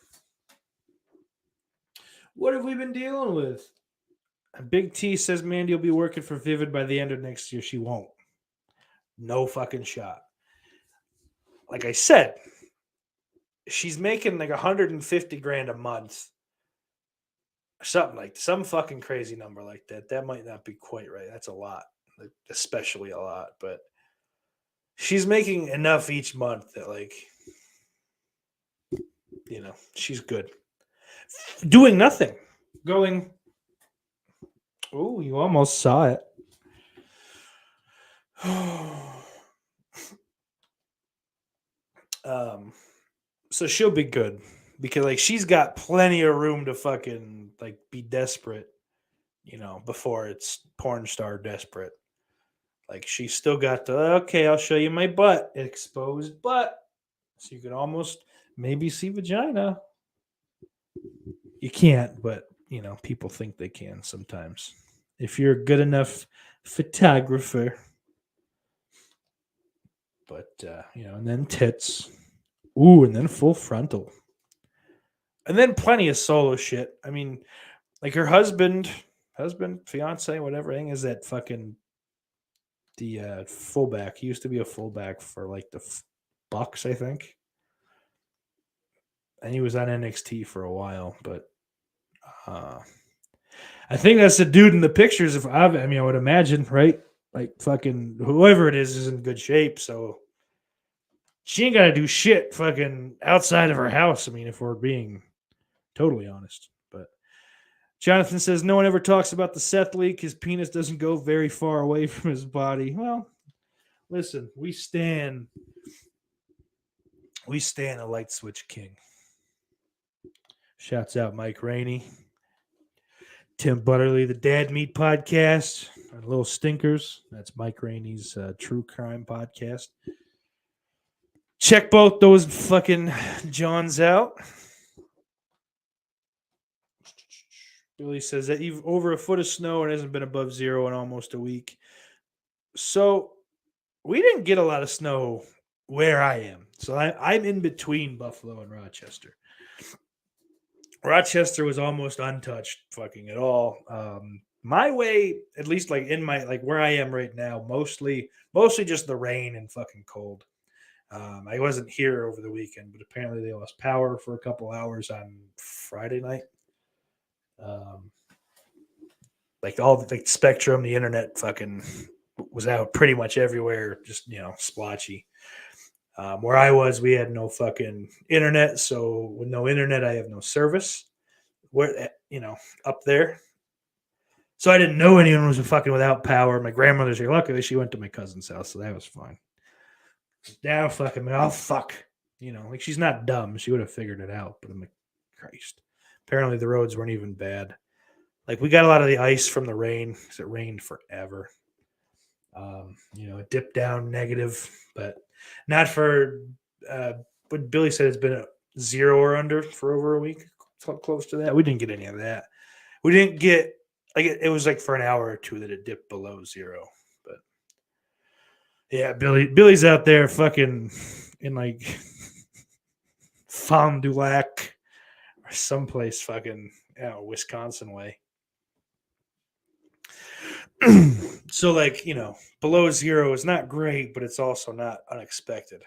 What have we been dealing with? Big T says Mandy will be working for Vivid by the end of next year. She won't. No fucking shot. Like I said, she's making like 150 grand a month. Something like some fucking crazy number like that. That might not be quite right. That's a lot, like, especially a lot. But she's making enough each month that, like, she's good. Doing nothing. Going. Oh, you almost saw it. So she'll be good because, like, she's got plenty of room to fucking, like, be desperate, before it's porn star desperate. Like, she's still got okay, I'll show you my butt, exposed butt, so you can almost maybe see vagina. You can't, but people think they can sometimes. If you're a good enough photographer. But and then tits. Ooh, and then full frontal. And then plenty of solo shit. I mean, like her husband, fiance, whatever thing is that fucking the fullback. He used to be a fullback for like the Bucks, I think. And he was on NXT for a while, but I think that's the dude in the pictures. I would imagine, right? Like fucking whoever it is in good shape, so she ain't got to do shit fucking outside of her house. I mean, if we're being totally honest. But Jonathan says no one ever talks about the Seth leak. His penis doesn't go very far away from his body. Well, listen, we stand a light switch king. Shouts out Mike Rainey, Tim Butterly, the Dad Meat Podcast, and Little Stinkers. That's Mike Rainey's true crime podcast. Check both those fucking Johns out. Billy says that you've over a foot of snow and hasn't been above zero in almost a week. So we didn't get a lot of snow where I am. So I'm in between Buffalo and Rochester. Rochester was almost untouched fucking at all. My way, at least like in my, like where I am right now, mostly just the rain and fucking cold. I wasn't here over the weekend, but apparently they lost power for a couple hours on Friday night. Like all the spectrum, the internet fucking was out pretty much everywhere, just splotchy. Where I was, we had no fucking internet, so with no internet, I have no service. Where up there, so I didn't know anyone was fucking without power. My grandmother's here. Luckily, she went to my cousin's house, so that was fine. Now fucking, oh fuck, like she's not dumb. She would have figured it out, but I'm like, Christ. Apparently, the roads weren't even bad. Like we got a lot of the ice from the rain because it rained forever. It dipped down negative, but not for. But Billy said it's been a 0 or under for over a week, close to that. We didn't get any of that. We didn't get like it was like for an hour or two that it dipped below 0. But yeah, Billy's out there fucking in like Fond du Lac or someplace fucking Wisconsin way. So like below 0 is not great, but it's also not unexpected.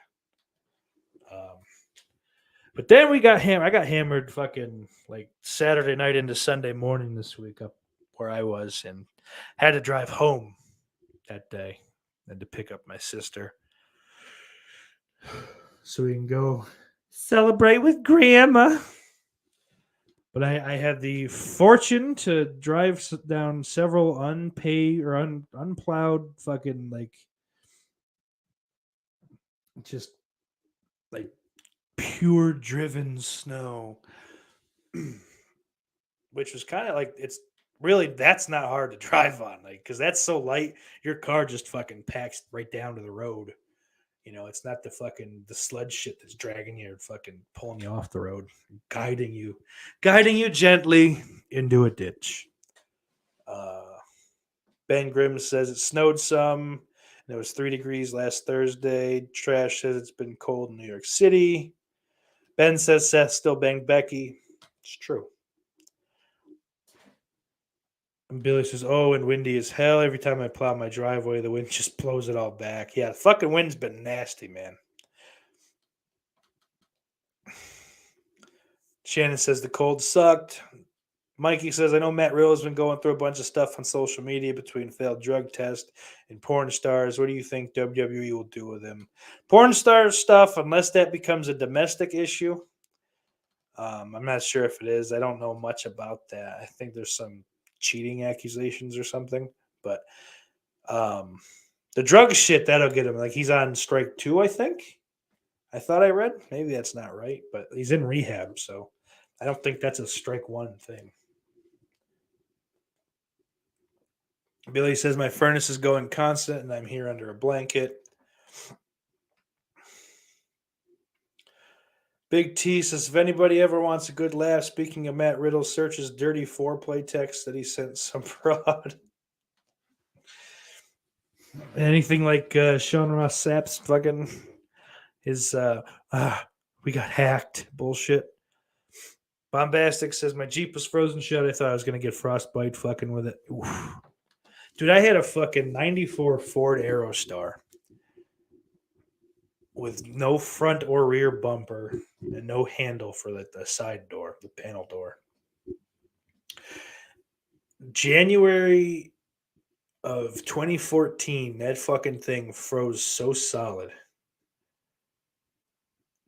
But then we got I got hammered fucking like Saturday night into Sunday morning this week up where I was, and had to drive home that day and to pick up my sister so we can go celebrate with grandma. But I had the fortune to drive down several unpaved or unplowed fucking like just like pure driven snow, which was kind of like that's not hard to drive on, like because that's so light, your car just fucking packs right down to the road. It's not the sled shit that's dragging you or fucking pulling you off the road, guiding you gently into a ditch. Ben Grimm says it snowed some. And it was 3 degrees last Thursday. Trash says it's been cold in New York City. Ben says Seth still banged Becky. It's true. And Billy says, oh, and windy as hell. Every time I plow my driveway, the wind just blows it all back. Yeah, the fucking wind's been nasty, man. Shannon says the cold sucked. Mikey says, I know Matt Riddle has been going through a bunch of stuff on social media between failed drug test and porn stars. What do you think WWE will do with him? Porn star stuff, unless that becomes a domestic issue. I'm not sure if it is. I don't know much about that. I think there's some cheating accusations or something. But the drug shit, that'll get him. Like he's on strike 2, I think. I thought I read. Maybe that's not right, but he's in rehab, so I don't think that's a strike 1 thing. Billy says, my furnace is going constant and I'm here under a blanket. Big T says, if anybody ever wants a good laugh, speaking of Matt Riddle, search his dirty foreplay text that he sent some fraud. Anything like Sean Ross Sapp's fucking his we got hacked bullshit. Bombastic says, my Jeep was frozen shut. I thought I was going to get frostbite fucking with it. Oof. Dude, I had a fucking 94 Ford Aerostar with no front or rear bumper and no handle for the side door, the panel door. January of 2014, that fucking thing froze so solid.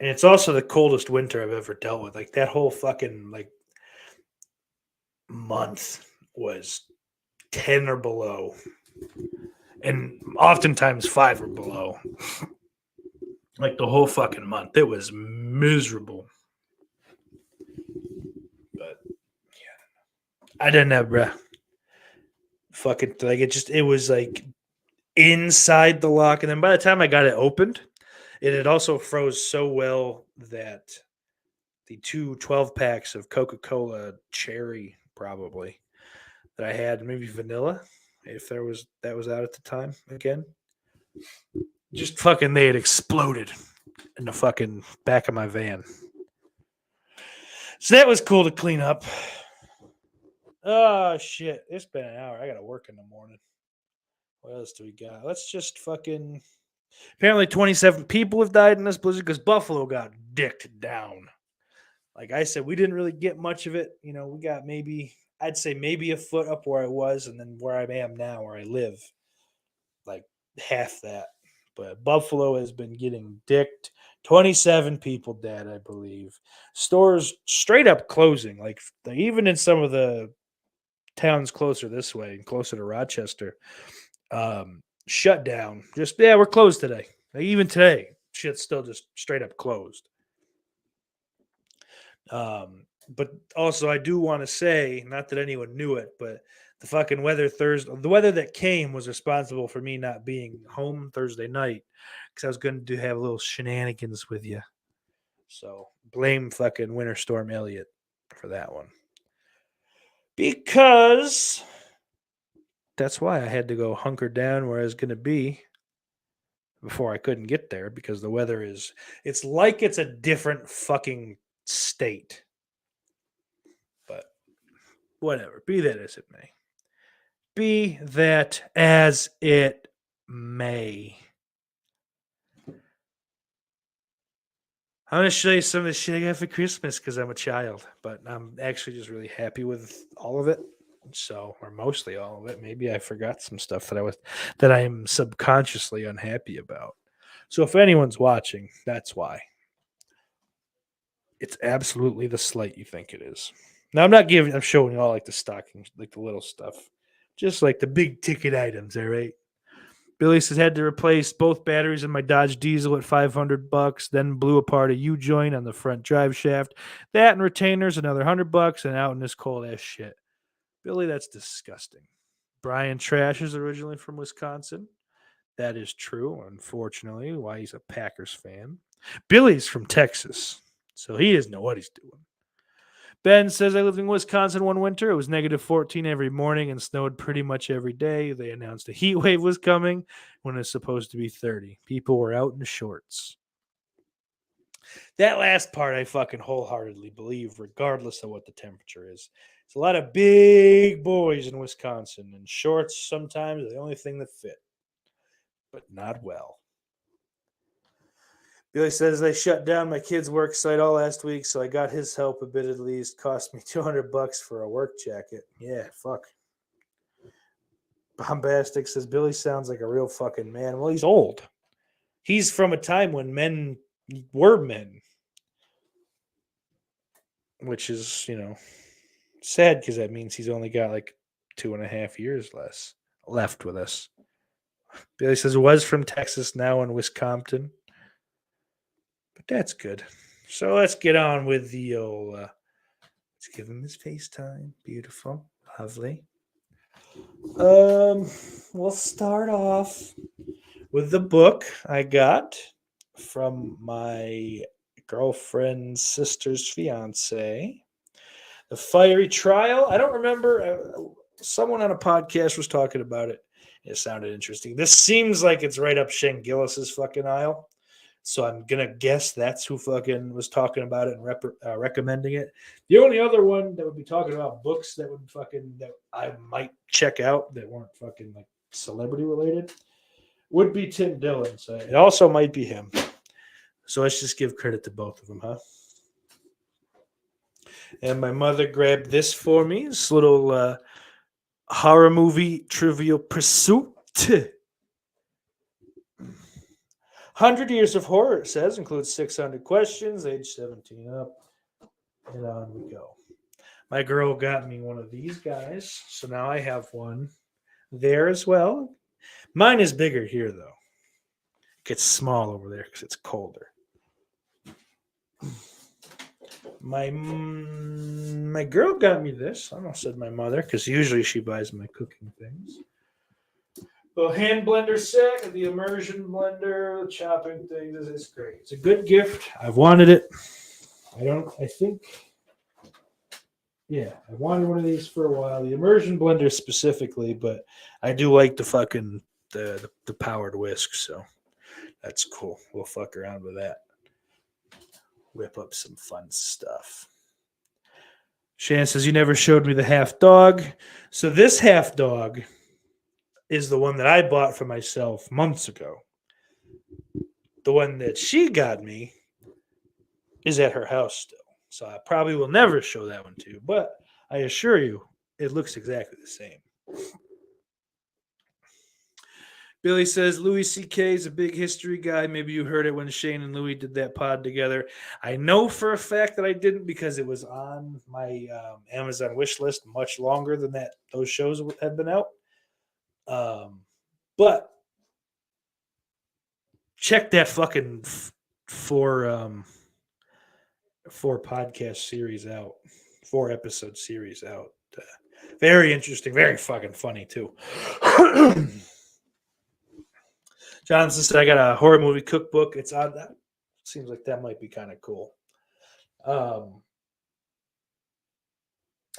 And it's also the coldest winter I've ever dealt with. Like that whole fucking like month was 10 or below. And oftentimes 5 or below. Like the whole fucking month. It was miserable. But yeah. I didn't have fucking like it was like inside the lock. And then by the time I got it opened, it had also froze so well that the 2 12-packs of Coca-Cola cherry probably that I had, maybe vanilla, if that was out at the time again. Just fucking they had exploded in the fucking back of my van. So that was cool to clean up. Oh shit. It's been an hour. I gotta work in the morning. What else do we got? Let's just fucking apparently 27 people have died in this blizzard because Buffalo got dicked down. Like I said, we didn't really get much of it. We got I'd say maybe a foot up where I was, and then where I am now, where I live, like half that. But Buffalo has been getting dicked. 27 people dead, I believe. Stores straight up closing. Like even in some of the towns closer this way and closer to Rochester, shut down. Just we're closed today. Like, even today, shit's still just straight up closed. But also, I do want to say, not that anyone knew it, but The fucking weather Thursday, the weather that came was responsible for me not being home Thursday night because I was going to have little shenanigans with you. So blame fucking Winter Storm Elliott for that one. Because that's why I had to go hunker down where I was going to be before I couldn't get there because the weather is, it's like it's a different fucking state. But whatever, be that as it may. Be that as it may. I'm going to show you some of the shit I got for Christmas because I'm a child, but I'm actually just really happy with all of it. So, or mostly all of it. Maybe I forgot some stuff that I am subconsciously unhappy about. So, if anyone's watching, that's why. It's absolutely the slight you think it is. Now, I'm showing you all like the stocking, like the little stuff, just like the big ticket items. All right. Billy says had to replace both batteries in my Dodge Diesel at $500. Then blew apart a U-joint on the front drive shaft. That and retainers another $100, and out in this cold ass shit. Billy, that's disgusting. Brian Trash is originally from Wisconsin. That is true, unfortunately. Why he's a Packers fan. Billy's from Texas, so he doesn't know what he's doing. Ben says, I lived in Wisconsin one winter. It was negative 14 every morning and snowed pretty much every day. They announced a heat wave was coming when it's supposed to be 30. People were out in shorts. That last part I fucking wholeheartedly believe, regardless of what the temperature is. It's a lot of big boys in Wisconsin, and shorts sometimes are the only thing that fit. But not well. Billy says they shut down my kid's work site all last week, so I got his help a bit at least. Cost me $200 for a work jacket. Yeah, fuck. Bombastic says Billy sounds like a real fucking man. Well, he's old. He's from a time when men were men, which is, sad because that means he's only got like 2.5 years left with us. Billy says was from Texas, now in Wisconsin. But that's good. So let's get on with the old. Let's give him his FaceTime. Beautiful, lovely. We'll start off with the book I got from my girlfriend's sister's fiance, The Fiery Trial. I don't remember. Someone on a podcast was talking about it. It sounded interesting. This seems like it's right up Shane Gillis's fucking aisle. So I'm going to guess that's who fucking was talking about it and recommending it. The only other one that would be talking about books that I might check out that weren't fucking like celebrity related would be Tim Dillon. So it also might be him. So let's just give credit to both of them, huh? And my mother grabbed this for me. This little horror movie Trivial Pursuit. 100 Years of Horror, it says, includes 600 questions, age 17 up, and on we go. My girl got me one of these guys, so now I have one there as well. Mine is bigger here, though. It gets small over there because it's colder. My girl got me this. I almost said my mother, because usually she buys my cooking things. The hand blender set, the immersion blender, the chopping thing. This is great. It's a good gift. I've wanted it. I wanted one of these for a while. The immersion blender specifically, but I do like the fucking the powered whisk, so that's cool. We'll fuck around with that. Whip up some fun stuff. Shan says, you never showed me the half dog. So this half dog is the one that I bought for myself months ago. The one that she got me is at her house still. So I probably will never show that one to you, but I assure you, it looks exactly the same. Billy says, Louis C.K. is a big history guy. Maybe you heard it when Shane and Louis did that pod together. I know for a fact that I didn't because it was on my Amazon wish list much longer than those shows had been out. But check that fucking four podcast series out, 4 episode series out. Very interesting. Very fucking funny, too. Johnson said, I got a horror movie cookbook. It's on that. Seems like that might be kind of cool. I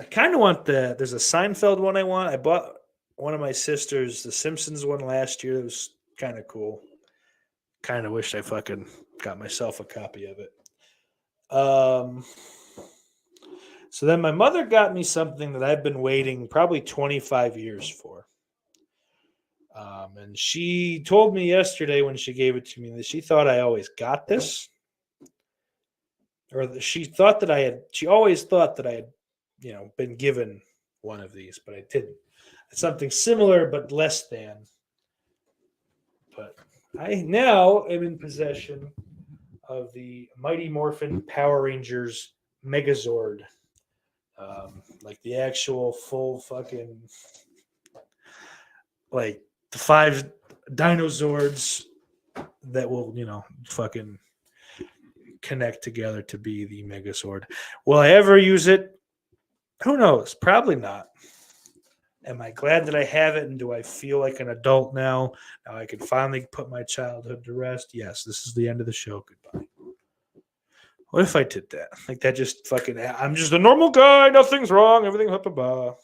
kind of want there's a Seinfeld one I want. I bought one of my sisters the Simpsons one last year. It was kind of cool. Kind of wished I fucking got myself a copy of it. So then my mother got me something that I've been waiting probably 25 years for. And she told me yesterday when she gave it to me that she thought I always got this. Or she always thought that I had, been given one of these, but I didn't. It's something similar but less than. But I now am in possession of the Mighty Morphin Power Rangers Megazord. Like the actual full fucking, like the 5 Dinozords that will, fucking connect together to be the Megazord. Will I ever use it? Who knows? Probably not. Am I glad that I have it, and do I feel like an adult now? Now I can finally put my childhood to rest? Yes, this is the end of the show. Goodbye. What if I did that? Like that just fucking, I'm just a normal guy, nothing's wrong, everything's up above.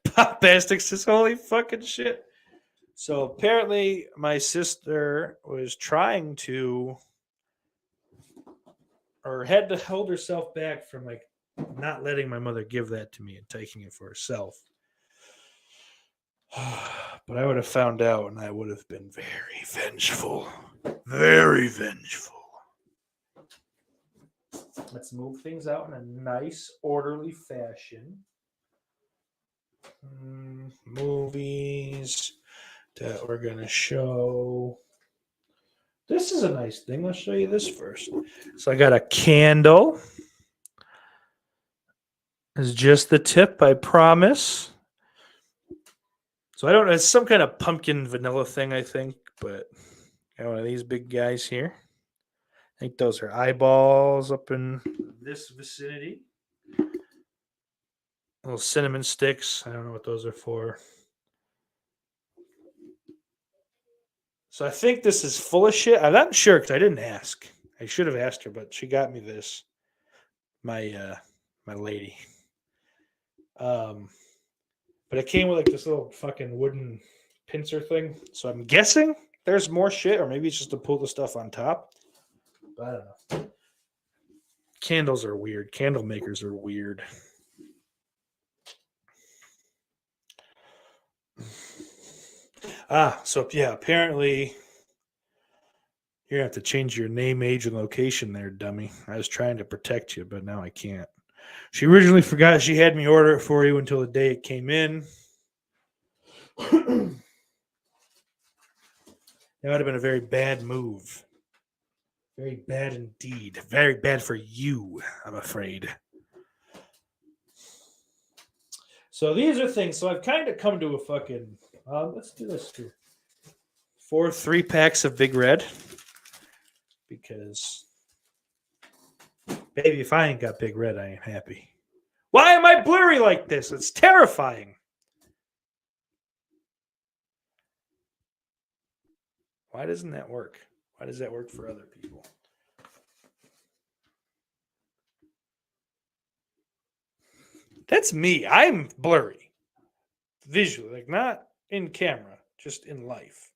Pop Bastix says, holy fucking shit. So apparently my sister was trying to, or had to hold herself back from like not letting my mother give that to me and taking it for herself. But I would have found out and I would have been very vengeful. Very vengeful. Let's move things out in a nice, orderly fashion. Movies that we're going to show. This is a nice thing. I'll show you this first. So I got a candle. It's just the tip, I promise. So I don't know. It's some kind of pumpkin vanilla thing, I think. But got one of these big guys here. I think those are eyeballs up in this vicinity. Little cinnamon sticks. I don't know what those are for. So I think this is full of shit. I'm not sure because I didn't ask. I should have asked her, but she got me this. My lady. But it came with like this little fucking wooden pincer thing. So I'm guessing there's more shit, or maybe it's just to pull the stuff on top. But I don't know. Candles are weird. Candle makers are weird. So yeah, apparently you're gonna have to change your name, age, and location there, dummy. I was trying to protect you, but now I can't. She originally forgot she had me order it for you until the day it came in. That would have been a very bad move. Very bad indeed. Very bad for you, I'm afraid. So these are things. So I've kind of come to a fucking... let's do this too. 4 3-packs of Big Red. Because... baby, if I ain't got Big Red, I ain't happy. Why am I blurry like this? It's terrifying. Why doesn't that work? Why does that work for other people? That's me. I'm blurry. Visually. Like not in camera. Just in life.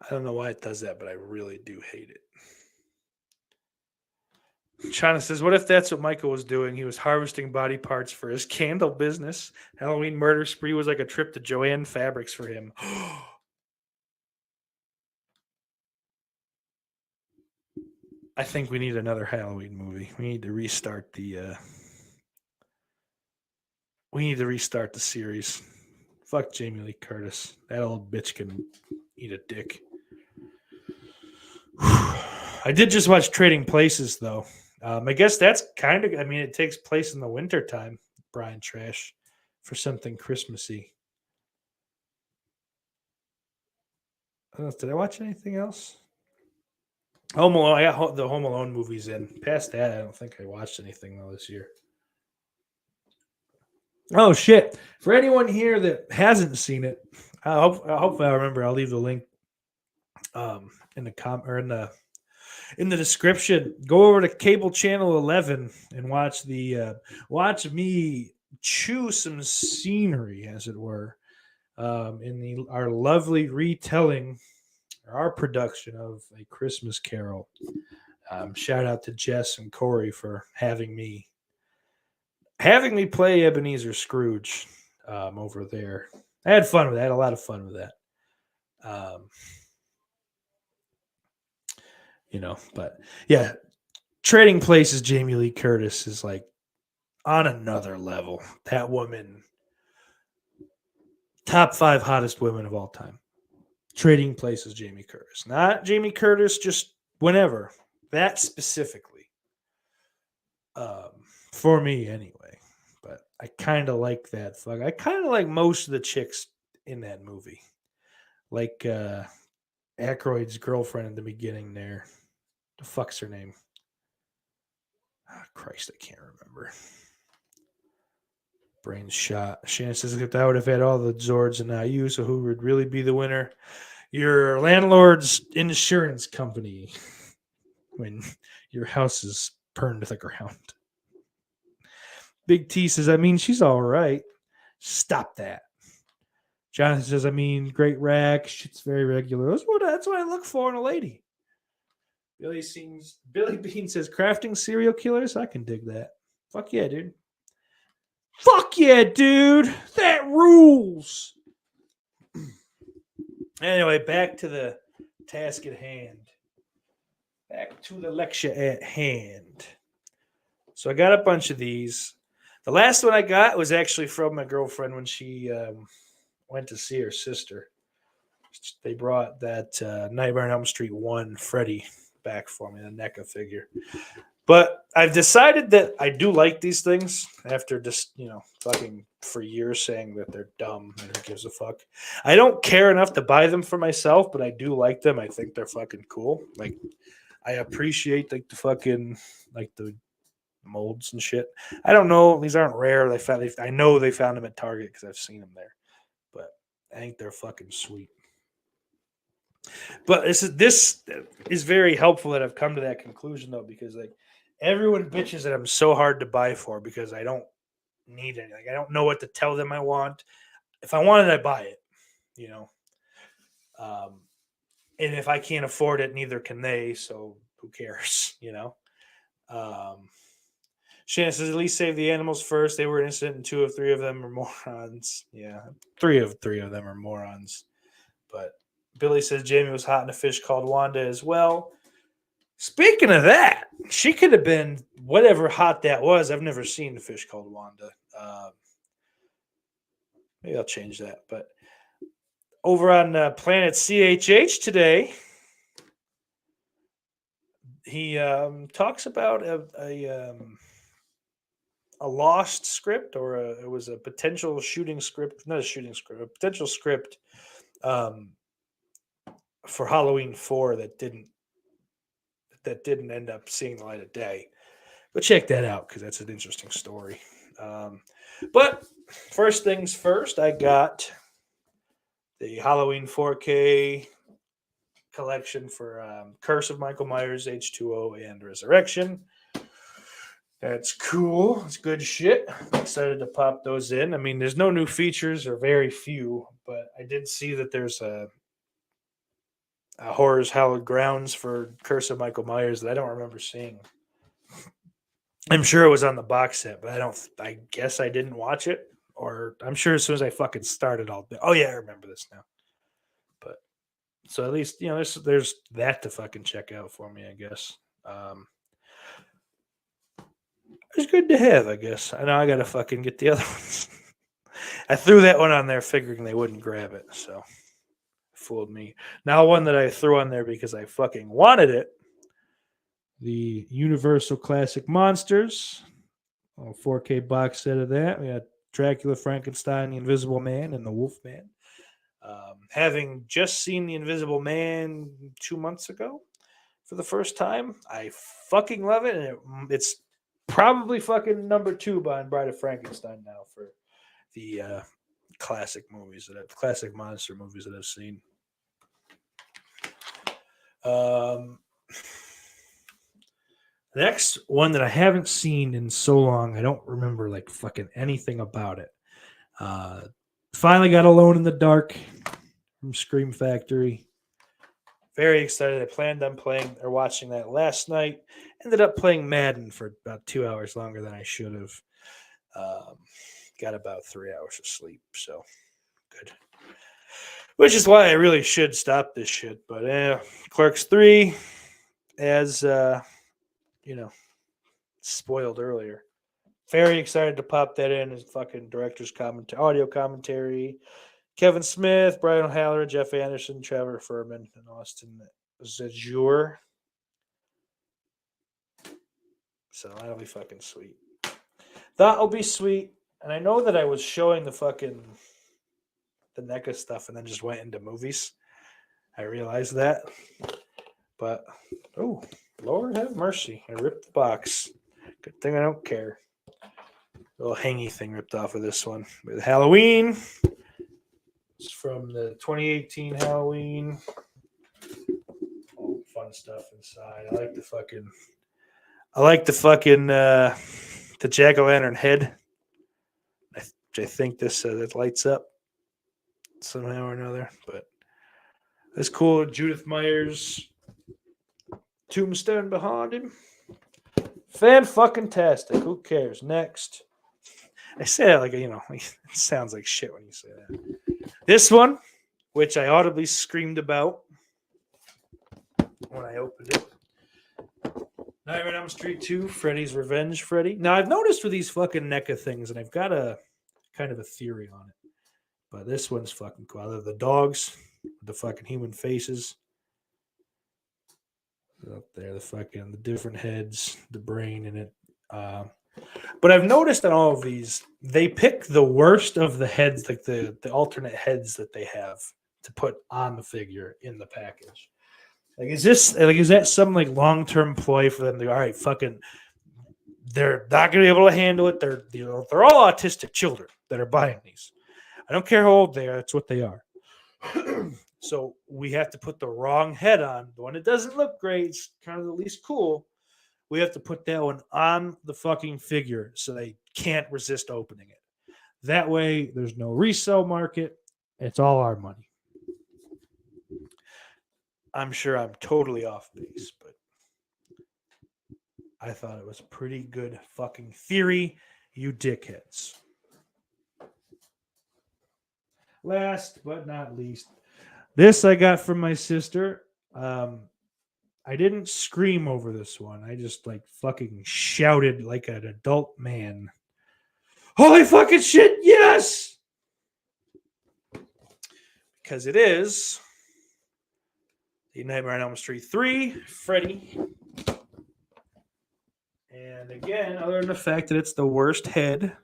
I don't know why it does that, but I really do hate it. China says, what if that's what Michael was doing? He was harvesting body parts for his candle business. Halloween murder spree was like a trip to Joanne Fabrics for him. I think we need another Halloween movie. We need to restart the series. Fuck Jamie Lee Curtis. That old bitch can eat a dick. I did just watch Trading Places, though. I guess that's kind of... I mean, it takes place in the wintertime, Brian Trash, for something Christmassy. Did I watch anything else? Home Alone. I got the Home Alone movies in. Past that, I don't think I watched anything though this year. Oh shit! For anyone here that hasn't seen it, hopefully I remember. I'll leave the link in the or in the description. Go over to cable channel 11 and watch watch me chew some scenery, as it were, in our lovely retelling, our production of A Christmas Carol. Shout out to Jess and Corey for having me play Ebenezer Scrooge over there. I had fun with that. I had a lot of fun with that. But yeah, Trading Places, Jamie Lee Curtis is like on another level. That woman, top 5 hottest women of all time. Trading Places, Jamie Curtis. Not Jamie Curtis, just whenever. That specifically. For me, anyway. But I kind of like that. I kind of like most of the chicks in that movie. Like Aykroyd's girlfriend in the beginning there. The fuck's her name? Oh, Christ, I can't remember. Brain shot. Shannon says, if I would have had all the Zords and not you, so who would really be the winner? Your landlord's insurance company when your house is burned to the ground. Big T says, I mean, she's all right. Stop that. Jonathan says, I mean, great rack. Shit's very regular. That's what I look for in a lady. Billy Bean says, crafting serial killers? I can dig that. Fuck yeah, dude. Fuck yeah, dude. That rules. Anyway, back to the task at hand. Back to the lecture at hand. So I got a bunch of these. The last one I got was actually from my girlfriend when she went to see her sister. They brought that Nightmare on Elm Street 1 Freddy back for me, the NECA figure. But I've decided that I do like these things after just, fucking for years saying that they're dumb and who gives a fuck. I don't care enough to buy them for myself, but I do like them. I think they're fucking cool. Like, I appreciate the fucking, the molds and shit. I don't know. These aren't rare. I know they found them at Target because I've seen them there. But I think they're fucking sweet. But this is very helpful that I've come to that conclusion though, because everyone bitches that I'm so hard to buy for because I don't need anything. I don't know what to tell them I want. If I want it, I buy it. And if I can't afford it, neither can they. So who cares? Shannon says, at least save the animals first. They were innocent, and 2 of 3 of them are morons. Yeah, 3 of 3 of them are morons. But Billy says Jamie was hot in a fish called Wanda as well. Speaking of that, she could have been whatever hot that was. I've never seen a fish called Wanda. Maybe I'll change that. But over on Planet CHH today, he talks about a lost script, or it was a potential shooting script, not a shooting script, a potential script for Halloween 4 that didn't end up seeing the light of day. But check that out because that's an interesting story. But first things first, I got the Halloween 4K collection for Curse of Michael Myers, H2O, and Resurrection. That's cool. It's good shit. I'm excited to pop those in. I mean, there's no new features or very few, but I did see that there's a Horror's Hallowed Grounds for Curse of Michael Myers that I don't remember seeing. I'm sure it was on the box set, but I guess I didn't watch it, or I'm sure as soon as I fucking started, oh yeah, I remember this now. But so at least, there's that to fucking check out for me, I guess. It's good to have, I guess. I know I gotta fucking get the other ones. I threw that one on there figuring they wouldn't grab it, so fooled me. Now one that I threw on there because I fucking wanted it. The Universal Classic Monsters. 4K box set of that. We got Dracula, Frankenstein, the Invisible Man, and the Wolfman. Having just seen The Invisible Man 2 months ago for the first time, I fucking love it, and it's probably fucking number 2 behind Bride of Frankenstein now for the classic monster movies that I've seen. Next one that I haven't seen in so long, I don't remember like fucking anything about it. Finally got Alone in the Dark from Scream Factory. Very excited. I planned on playing or watching that last night. Ended up playing Madden for about 2 hours longer than I should have. Got about 3 hours of sleep, so good. Which is why I really should stop this shit. But Clerks 3, as spoiled earlier. Very excited to pop that in as fucking director's audio commentary. Kevin Smith, Brian O'Halloran, Jeff Anderson, Trevor Furman, and Austin Zajur. So that'll be fucking sweet. That'll be sweet. And I know that I was showing the NECA stuff and then just went into movies. I realized that. But, oh, Lord have mercy. I ripped the box. Good thing I don't care. Little hangy thing ripped off of this one. With Halloween. It's from the 2018 Halloween. All fun stuff inside. I like the jack-o'-lantern head. I think this that lights up somehow or another. But it's cool. Judith Myers. Tombstone behind him. Fan-fucking-tastic. Who cares? Next. I say that like, it sounds like shit when you say that. This one, which I audibly screamed about when I opened it. Nightmare on Elm Street 2, Freddy's Revenge Freddy. Now, I've noticed with these fucking NECA things, and I've got a kind of a theory on it. But this one's fucking cool. I love the dogs with the fucking human faces. Up there, the different heads, the brain in it. But I've noticed in all of these, they pick the worst of the heads, like the alternate heads that they have to put on the figure in the package. Is that some like long-term ploy for them to, all right, fucking, they're not gonna be able to handle it. They're all autistic children that are buying these. I don't care how old they are, that's what they are. So we have to put the wrong head on. The one that doesn't look great, it's kind of the least cool. We have to put that one on the fucking figure so they can't resist opening it. That way, there's no resale market. It's all our money. I'm sure I'm totally off base, but I thought it was a pretty good fucking theory, you dickheads. Last but not least, this I got from my sister. I didn't scream over this one. I just like fucking shouted like an adult man. Holy fucking shit, yes! Because it is the Nightmare on Elm Street 3, Freddy. And again, other than the fact that it's the worst head.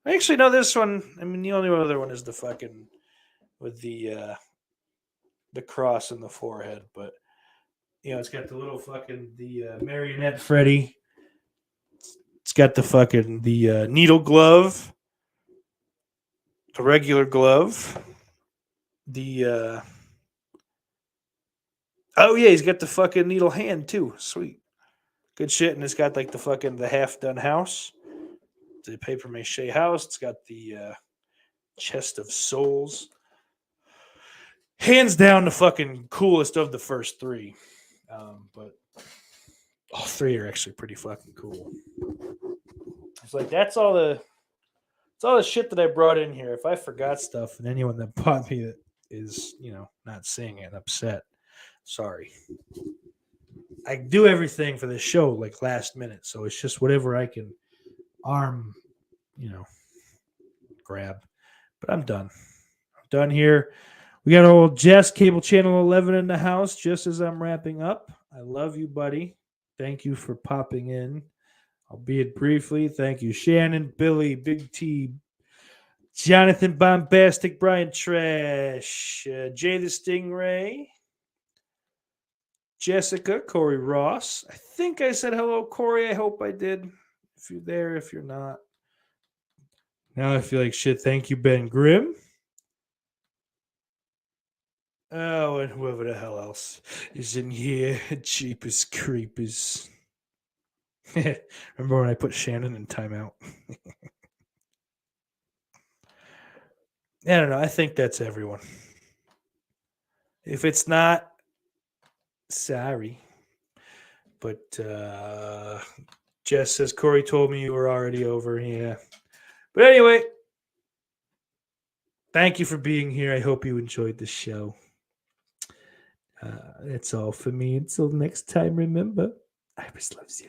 I actually know this one. I mean, the only other one is the fucking with the cross in the forehead, but it's got the little fucking marionette Freddy. It's got the needle glove, the regular glove, he's got the fucking needle hand too. Sweet, good shit. And it's got like the half done house, the paper mache house. It's got the chest of souls. Hands down, the fucking coolest of the first three. But all three are actually pretty fucking cool. It's like that's all the shit that I brought in here. If I forgot stuff, and anyone that bought me that is not seeing it upset, sorry. I do everything for this show like last minute, so it's just whatever I can grab. But I'm done. I'm done here. We got old Jess, Cable Channel 11 in the house just as I'm wrapping up. I love you, buddy. Thank you for popping in, albeit briefly. Thank you, Shannon, Billy, Big T, Jonathan Bombastic, Brian Trash, Jay the Stingray, Jessica, Corey Ross. I think I said hello, Corey. I hope I did. If you're there, if you're not. Now I feel like shit. Thank you, Ben Grimm. Oh, and whoever the hell else is in here. Jeepers creepers. Remember when I put Shannon in timeout? I don't know. I think that's everyone. If it's not, sorry. But Jess says, Corey told me you were already over. Yeah. But anyway, thank you for being here. I hope you enjoyed the show. That's all for me. Until next time, remember, Iris loves you.